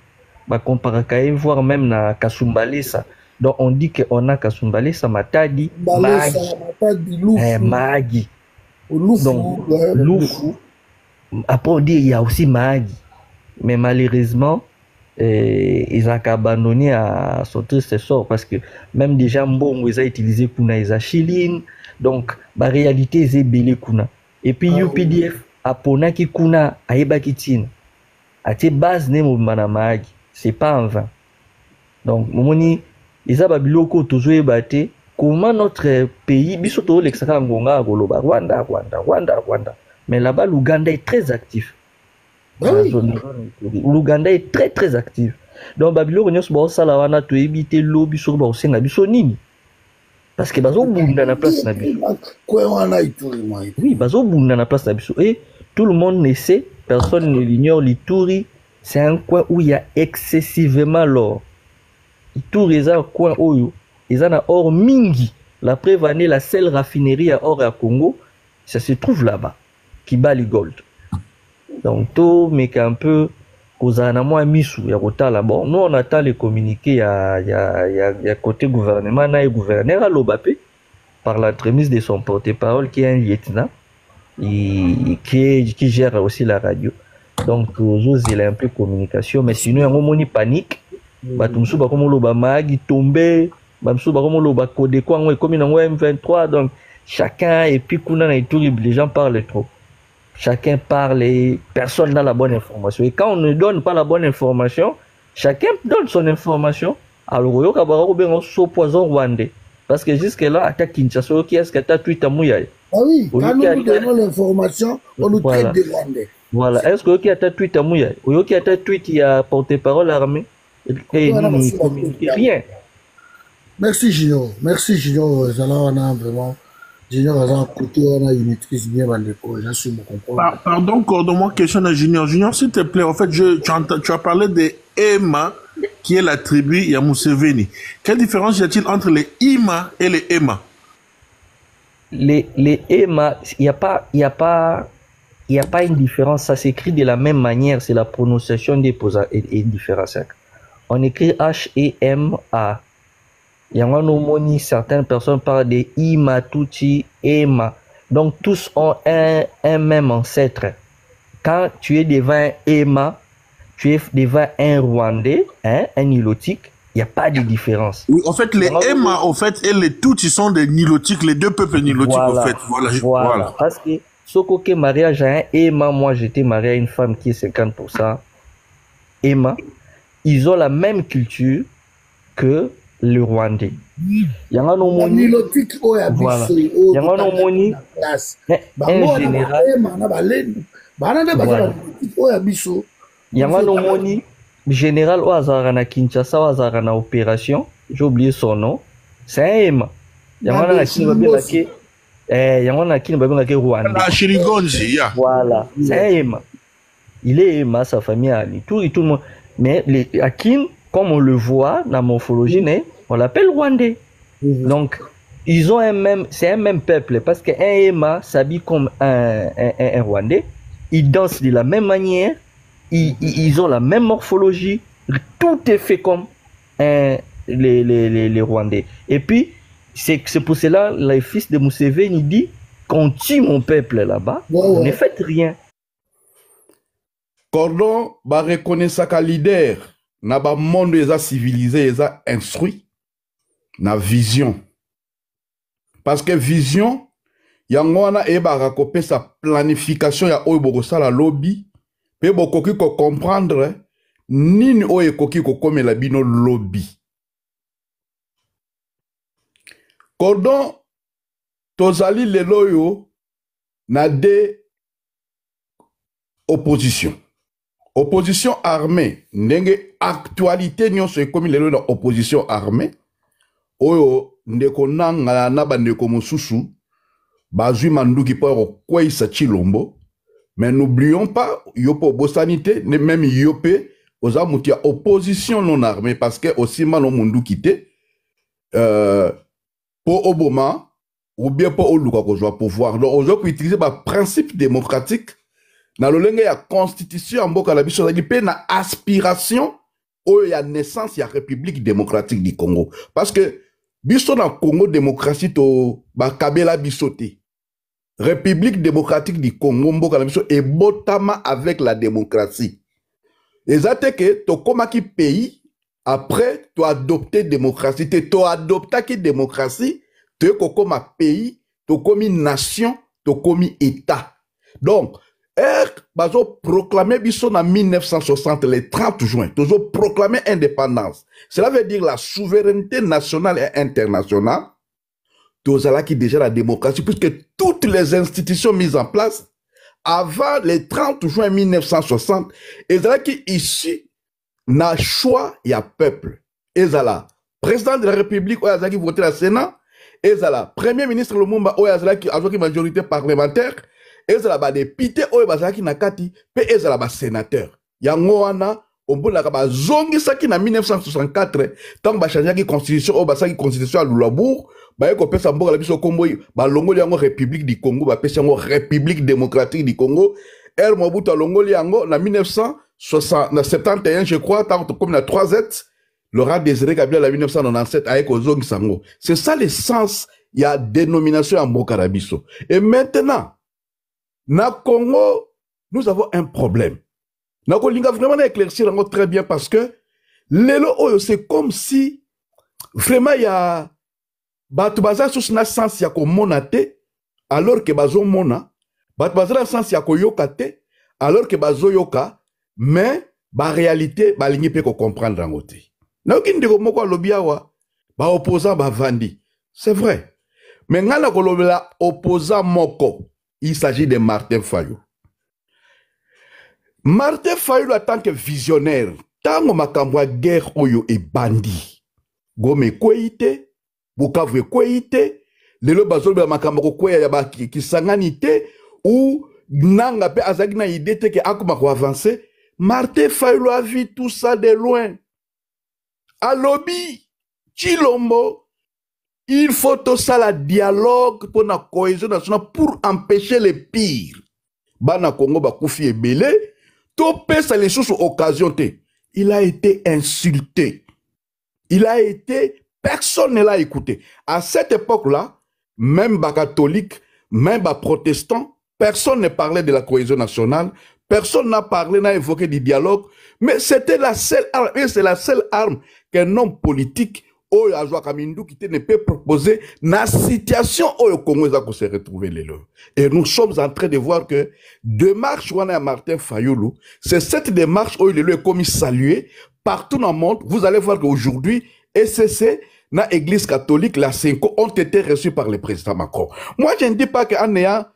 bah comparer à voir même na Kasumbalesa. Donc on dit que on a Kasumbalesa, Matadi, Maagi. Donc Lufu. Après on dit il y a aussi Maagi, mais malheureusement ils ont abandonné à son triste sort parce que même déjà Mbongo ils ont utilisé kuna ils ont Chilin, donc la réalité c'est belé kuna. Et puis UPDF apona ki kuna ayeba kitina ate base ne mobana Maagi c'est pas en vain donc momoni eza babiloko tozoyeba te comment notre pays biso to lexaka ngonga koloba Rwanda mais là-bas l'Ouganda est très actif l'Ouganda est très très actif donc babiloko nyos ba sala wana to ebite lo biso ba osenga biso nini parce que bazo bunda na place na biso. Oui, bazo bunda na place na biso. Et tout le monde ne sait, personne ne l'ignore, l'Ituri, c'est un coin où il y a excessivement l'or. Ituri, c'est un coin où il y a or mingi. La preuve année, la seule raffinerie à or à Congo, ça se trouve là-bas, Kibali Gold. Donc, tout, mais qu'un peu, nous on attend les communiqués, il y a côté gouvernement, il y a gouverneur à l'Obapé, par l'entremise de son porte-parole, qui est un lieutenant, qui gère aussi la radio. Donc, il a un peu de communication, mais sinon, il y a un moment de panique. Batumsu bakomo loba magi tombé, bamsu bakomo loba code quoi comme dans M23, donc chacun et puis kuna na Ituri, les gens parlent trop. Chacun parle et personne n'a la bonne information. Et quand on ne donne pas la bonne information, chacun donne son information. Alors yo kabaro ben so poison rwandais parce que jusque là attaque Kinshasa qui est-ce que tu as tweet à Mouya. Ah oui, quand nous donnons l'information, on nous traite de rwandais. Voilà, est-ce que qui a ta tweet à Mouya? Ou qui a ta tweet il y a porte-parole armée? Et rien. Merci Gino. Merci Gino. On a vraiment. Gino a écouté, on a une maîtrise bien dans le projet. J'assume mon comprendre. Pardon, cordon-moi question à Junior. Junior, s'il te plaît, en fait, tu as parlé des Ema, qui est la tribu Yamuseveni. Quelle différence y a-t-il entre les Ima et les Ema? Les Ema, il n'y a pas une différence. Ça s'écrit de la même manière. C'est la prononciation des posas est différente. On écrit H-E-M-A. Il y a un certaines personnes parlent de Ima, Tuti, Ema. Donc tous ont un même ancêtre. Quand tu es devant un Ema, tu es devant un Rwandais, un Nilotique, il n'y a pas de différence. Oui, en fait, les Ema, en fait, et les Tuti sont des Nilotiques, les deux peuples Nilotiques, voilà, en fait. Voilà. Parce que ce mariage à un Ema, moi j'étais marié à une femme qui est 50% Ema. Ils ont la même culture que le Rwandais. Il y a un homonyme. Voilà. Il y a un homonyme. En général. Il y a un homonyme. Général, au hasard à Kinshasa, au hasard à opération. J'ai oublié son nom. C'est un Ema. Il y a un qui est Rwandais. Voilà. C'est un Ema. Il est Ema, sa famille a tout le monde. Mais les Akin, comme on le voit dans la morphologie, on l'appelle Rwandais. Donc, ils ont c'est un même peuple, parce qu'un Ema s'habille comme un Rwandais, ils dansent de la même manière, ils ont la même morphologie, tout est fait comme les Rwandais. Et puis, c'est pour cela, le fils de Museveni dit, qu'on tue mon peuple là-bas, ne faites rien. Cordon va reconnaître sa leader na ba monde eza civilisé eza instruit na vision parce que vision yango wana eba kopesa sa planification ya oyo bokosala lobby pe bokoki ko comprendre nini oyo ekoki ko komela bino lobby. Cordon tozali lelo yo na de opposition armée ndenge actualité nyonso ekomi lelo na opposition armée oyo ndeko nanga na bandeko mosusu bazwi manduki po kokwisa Chilombo, mais n'oublions pas yopo bosanité même yopé oza mutia opposition non armée parce que aussi malo munduki te po oboma ou bien po oluka ko joa pouvoir donc ozo utiliser ba principe démocratique na lolenge ya constitution mboka la biso zaki pe na aspiration oyo ya naissance ya République démocratique du Congo parce que biso na Congo démocratie to ba kabela biso te. République démocratique du Congo mboka la biso e botama avec la démocratie. Ezate que to komaki pays après to adopter démocratie to adopta ki démocratie to kokoma pays to komi nation to komi état. Donc bazo proclamé biso na 1960 le 30 juin toujours proclamé indépendance. Cela veut dire la souveraineté nationale et internationale. Tozala qui déjà la démocratie puisque toutes les institutions mises en place avant le 30 juin 1960 ezala qui ici na choix ya peuple. Ezala président de la République ou ezala qui voté la Sénat ezala premier ministre Lumumba oyo azalaki majorité parlementaire, ezala ba député oyo bazalaki na kati pe ezala ba sénateur. Yango wana ombulaka bazongisaki na 1964 tant bachangeaki constitution oyo basaki constitution ya Lulabour baye kopesa mboka la biso kombo balongoli yango République du Congo bapesa yango République démocratique du Congo. Mobutu alongoli yango na 1971 je crois tant comme na 3Z. Laurent Désiré Kabila la 1997 avec Ozongi Sango. C'est ça l'essence, il y a dénomination en Mokarabiso. Et maintenant, na Congo, nous avons un problème. Na Kolinga vraiment éclaircir très bien parce que lelo c'est comme si vraiment il y a batu baza sous na sens ya ko monate alors que bazo mona, batu baza na sens ya ko yokate alors que bazo yoka, mais ba réalité ba lingi pe ko comprendre ngote. C'est vrai. Mais quand on a opposant Moko, il s'agit de Martin Fayou. Martin Fayou, en tant que visionnaire, tant que guerre oyo et bandit, Gome Kouéité, Bukavu Kouéité, le bazol de Makambo Kouéité qui sanganité, ou Nanga pe Azagina idée que Akuma ko avancer, Martin Fayou a vu tout ça de loin. À lobby, Chilombo, il faut tout ça la dialogue pour la cohésion nationale pour empêcher les pires. Bana Congo Bakoufi et Belé, topé ça les choses occasion. Il a été insulté. Il a été, personne ne l'a écouté. À cette époque-là, même les catholiques, même les protestants, personne ne parlait de la cohésion nationale. Personne n'a parlé, n'a évoqué du dialogue, mais c'était la seule arme, et c'est la seule arme qu'un homme politique, Oyo Azwa Kamindou, qui ne peut proposer dans la situation où le Congo se retrouver les lois. Et nous sommes en train de voir que démarche où on a Martin Fayoulou, c'est cette démarche où il est commis salué partout dans le monde. Vous allez voir qu'aujourd'hui, SCC, dans l'église catholique, la Cinco, ont été reçus par le président Macron. Moi, je ne dis pas qu'en ayant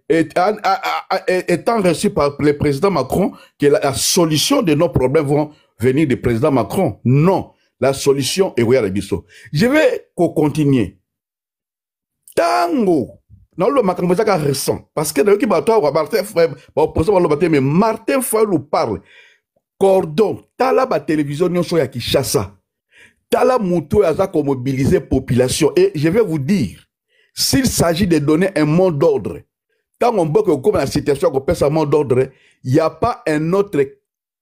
étant reçu par le président Macron, que la solution de nos problèmes vont venir du président Macron. Non, la solution est Bisso. Je vais continuer. Tango, dans le Macron, c'est récent, parce que dans le mais Martin Fayou parle. Cordon, tala ba télévision nyonso ya Kinshasa. Tala muto ya za ko mobiliser population. Et je vais vous dire, s'il s'agit de donner un mot d'ordre, quand on voit que comme la situation qu'on passe un mot d'ordre, il n'y a pas un autre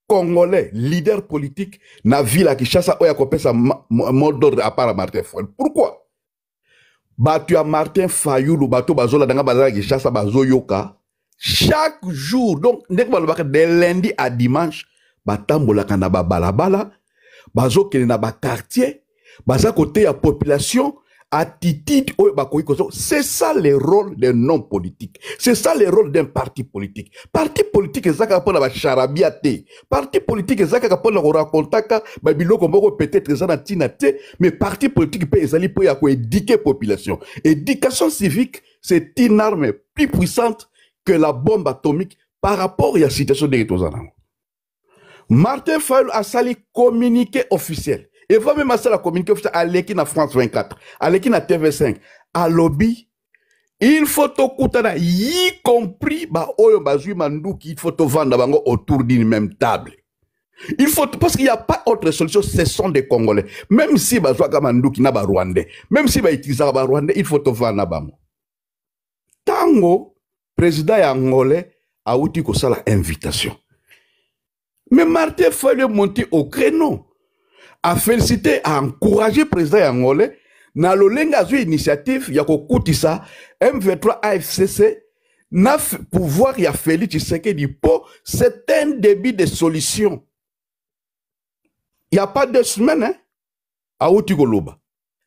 Congolais, leader politique, na ville à Kinshasa, où il y a un mot d'ordre à part Martin Fayou. Pourquoi? Tu as Martin Fayou, le bateau bazola dans la Kinshasa, bazoyoka, chaque jour, donc, de lundi à dimanche, batambola kana balabala, bazo kene na ba quartier, baza côté ya population, attitude, c'est ça le rôle d'un homme politique. C'est ça le rôle d'un parti politique. Parti politique, c'est ça qu'on a charabiate. Parti politique, c'est ça qu'on a racontaka, peut-être ça mais parti politique, c'est pour éduquer la population. Éducation civique, c'est une arme plus puissante que la bombe atomique par rapport à la situation des États-Unis. Martin Fayou a sali communiqué officiel. Et va même à la communiqué officiel à l'équipe na France 24, à l'équipe na TV5, à lobby. Il faut tout coutana, y compris ba oyo bazui mandou qui il faut tout vendre bango autour d'une même table. Il faut parce qu'il n'y a pas autre solution, ce sont des Congolais. Même si bazua kamandou qui n'a pas Rwandais, même si ba utiliser ba Rwandais, il faut tout vendre bango. Tango président angolais a outi ko ça la invitation. Mais Martin Fayou est monté au créneau, a félicité, a encouragé le président angolais, dans le lengazu initiative, il y a Koutissa, M23 AFCC, n'a pouvoir, il y a Félix Tshisekedi Po, c'est un début de solution. Il n'y a pas de semaine, hein, à Outigoloba.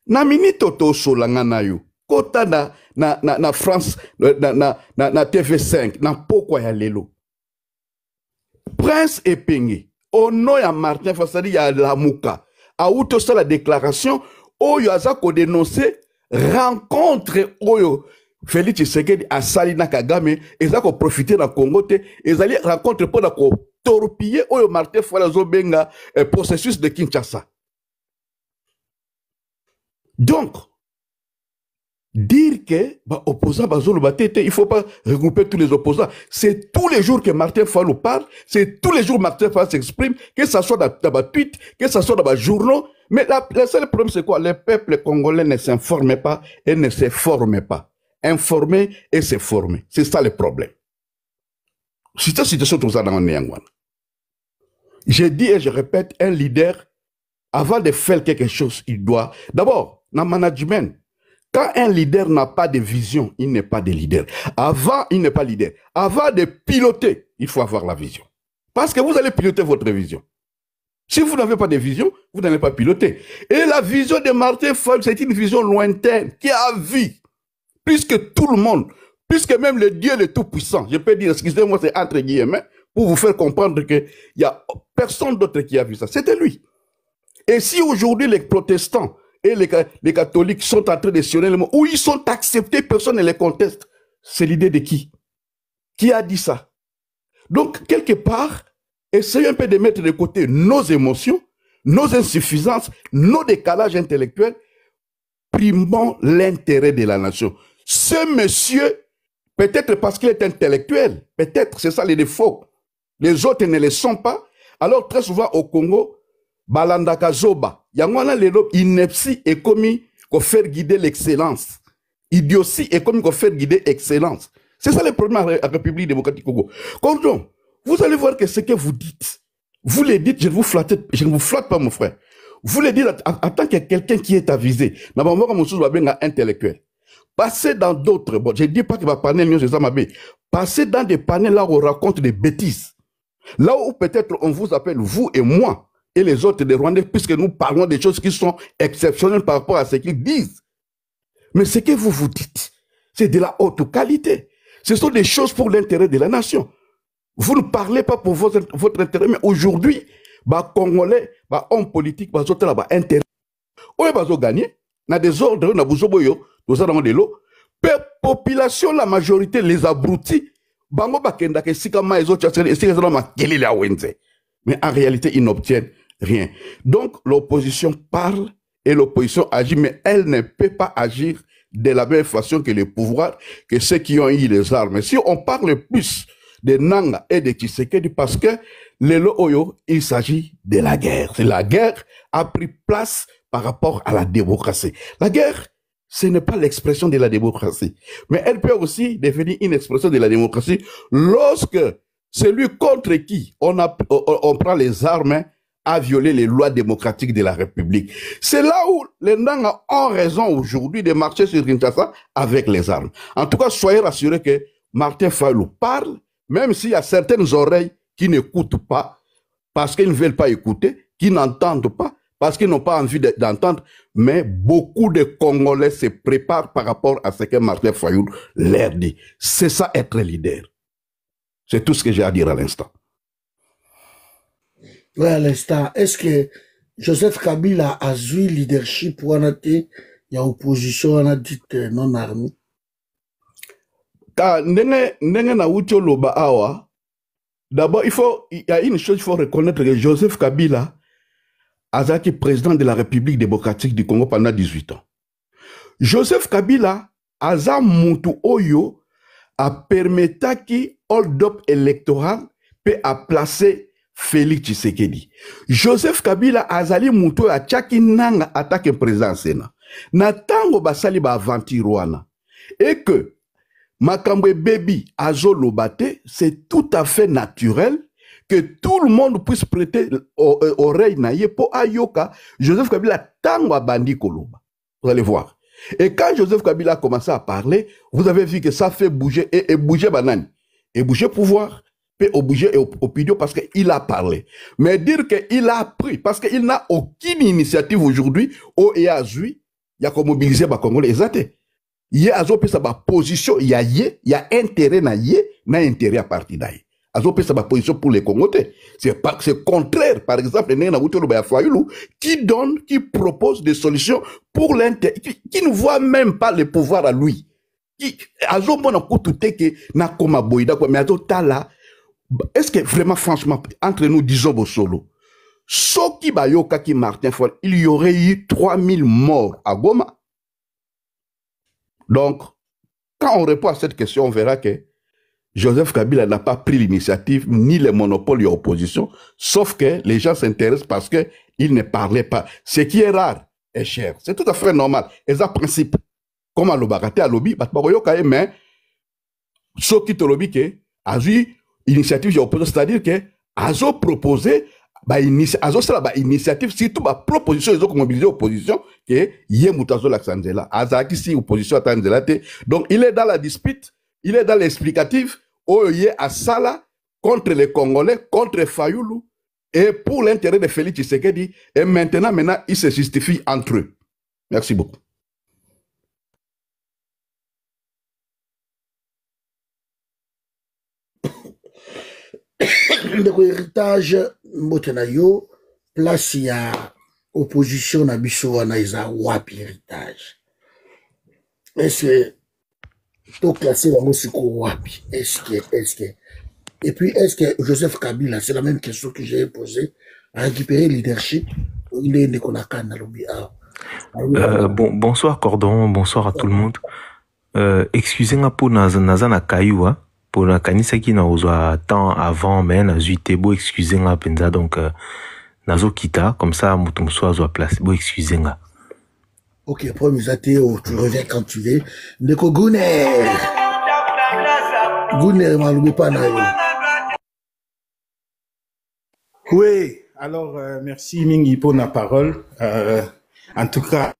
Na minute to solanga na yo, kota na France, na TV5, na pokwa ya lelo. Prince Epengé, au nom de Martin Fassadi, il y a la Mouka. A où tout ça la déclaration, où il y a ça qu'on dénonce, rencontre, où Félix Tshisekedi a Salina Kagame, et ça qu'on profite dans le Congo, et ça rencontre pour la torpiller, où Martin Fassadi benga processus de Kinshasa. Donc, dire que opposant il ne faut pas regrouper tous les opposants. C'est tous les jours que Martin Fayulu parle, c'est tous les jours que Martin Fayulu s'exprime, que ce soit dans ma tweet, que ce soit dans ma journaux. Mais le seul problème, c'est quoi? Les peuples congolais ne s'informent pas et ne se forment pas. Informer et se former. C'est ça le problème. C'est cette situation tout ça dans le Nyangwan. J'ai dit et je répète, un leader, avant de faire quelque chose, il doit... D'abord, dans le management, quand un leader n'a pas de vision, il n'est pas de leader. Avant, il n'est pas leader. Avant de piloter, il faut avoir la vision. Parce que vous allez piloter votre vision. Si vous n'avez pas de vision, vous n'allez pas piloter. Et la vision de Martin Fayulu, c'est une vision lointaine, qui a vu, plus que tout le monde, plus que même le Dieu le Tout-Puissant. Je peux dire, excusez-moi, c'est entre guillemets, pour vous faire comprendre qu'il n'y a personne d'autre qui a vu ça. C'était lui. Et si aujourd'hui les protestants et les catholiques sont en train de sillonner le monde, où ils sont acceptés, personne ne les conteste. C'est l'idée de qui? Qui a dit ça? Donc, quelque part, essayons un peu de mettre de côté nos émotions, nos insuffisances, nos décalages intellectuels, primons l'intérêt de la nation. Ce monsieur, peut-être parce qu'il est intellectuel, peut-être, c'est ça les défauts. Les autres ne le sont pas. Alors, très souvent au Congo, Balandaka Zoba, Yangwana Lelo, ineptie est commis qu'on fait guider l'excellence. Idiotie est commis qu'on fait guider l'excellence. C'est ça le problème à la République démocratique du Congo. Donc, vous allez voir que ce que vous dites, vous le dites, je ne vous flatte pas, mon frère. Vous le dites en tant que quelqu'un qui est avisé. Intellectuel. Passez dans d'autres, bon, je ne dis pas qu'il va parler passez dans des panels là où on raconte des bêtises. Là où peut-être on vous appelle, vous et moi, et les autres des Rwandais, puisque nous parlons des choses qui sont exceptionnelles par rapport à ce qu'ils disent. Mais ce que vous vous dites, c'est de la haute qualité. Ce sont des choses pour l'intérêt de la nation. Vous ne parlez pas pour votre intérêt, mais aujourd'hui, Congolais, hommes politiques, intérêt. Où est-ce gagné? Na des ordres, na buzoboyo, nous avons de l'eau. Population, la majorité, les abrutis, bango bakenda ke sikama les autres, mais en réalité, ils n'obtiennent rien. Donc, l'opposition parle et l'opposition agit, mais elle ne peut pas agir de la même façon que les pouvoirs, que ceux qui ont eu les armes. Si on parle plus de Nanga et de Tshisekedi, parce que il s'agit de la guerre. La guerre a pris place par rapport à la démocratie. La guerre, ce n'est pas l'expression de la démocratie, mais elle peut aussi devenir une expression de la démocratie lorsque celui contre qui on prend les armes a violé les lois démocratiques de la République. C'est là où les Nanga ont raison aujourd'hui de marcher sur Kinshasa avec les armes. En tout cas, soyez rassurés que Martin Fayulu parle, même s'il y a certaines oreilles qui n'écoutent pas, parce qu'ils ne veulent pas écouter, qui n'entendent pas, parce qu'ils n'ont pas envie d'entendre, mais beaucoup de Congolais se préparent par rapport à ce que Martin Fayulu leur dit. C'est ça être leader. C'est tout ce que j'ai à dire à l'instant. Oui, à l'instant. Est-ce que Joseph Kabila a joué leadership ou il y a opposition, on a dit non armée? D'abord, il y a une chose, il faut reconnaître que Joseph Kabila a été président de la République démocratique du Congo pendant 18 ans. Joseph Kabila a été oyo a permis qui hold-up électoral peut a placer Félix Tshisekedi. Joseph Kabila azali muto a tchaki nanga attaque président Sénat. Na tango basali ba aventure et que Makambwe Baby Azo Lobate, c'est tout à fait naturel que tout le monde puisse prêter oreille naïe pour ayoka Joseph Kabila tango bandi koloba. Vous allez voir. Et quand Joseph Kabila a commencé à parler, vous avez vu que ça fait bouger et bouger banane. Et bouger pouvoir, et bouger opinion parce qu'il a parlé. Mais dire qu'il a appris, parce qu'il n'a aucune initiative aujourd'hui, au EAZUI, il y a qu'à mobiliser les Congolais. Il y a sa position, il y a intérêt na intérêt à partir d'ailleurs. Azope sa position pour les Congolais. C'est contraire, par exemple, qui propose des solutions pour l'intérêt, qui ne voit même pas le pouvoir à lui. Est-ce que vraiment, franchement, entre nous, disons solo, Soki Bayoka qui Martin Fayulu, il y aurait eu 3000 morts à Goma. Donc, quand on répond à cette question, on verra que Joseph Kabila n'a pas pris l'initiative ni le monopole de l'opposition, sauf que les gens s'intéressent parce qu'il ne parlait pas. Ce qui est rare est cher. C'est tout à fait normal. Et ça, principe. Comme à l'obagate, à lobby, mais ce qui te lobby, a eu initiative de l'opposition, c'est-à-dire que Azo proposé, Azo c'est la initiative, surtout la proposition, ils ont mobilisé l'opposition, que yé moutazo l'Axanzela. Azaki si opposition à Tanzela. Donc, il est dans la dispute, il est dans l'explicatif, où il est à Sala, contre les Congolais, contre Fayoulou, et pour l'intérêt de Félix Tshisekedi, et maintenant, il se justifie entre eux. Merci beaucoup. Le héritage, Motenayo, place il y a opposition à Bisso, na isa wap héritage. Est-ce que, tout classé dans le wapi? Est-ce que, et puis, est-ce que Joseph Kabila, c'est la même question que j'ai posée, à récupérer le leadership, il est né qu'on a qu'un lobby. Bonsoir Cordon, bonsoir à tout le monde. Excusez-moi pour Nazana Kayua. Pour la kanisa qui n'a pas temps avant, mais n'a pas beau excusez-moi penza donc nazo kita comme ça mouton soit à place beau excusez-moi. Ok, premier athée, tu reviens quand tu veux. Ndeko Gouner m'allume pas nayo. Oui, alors merci Mingi pour la parole. En tout cas,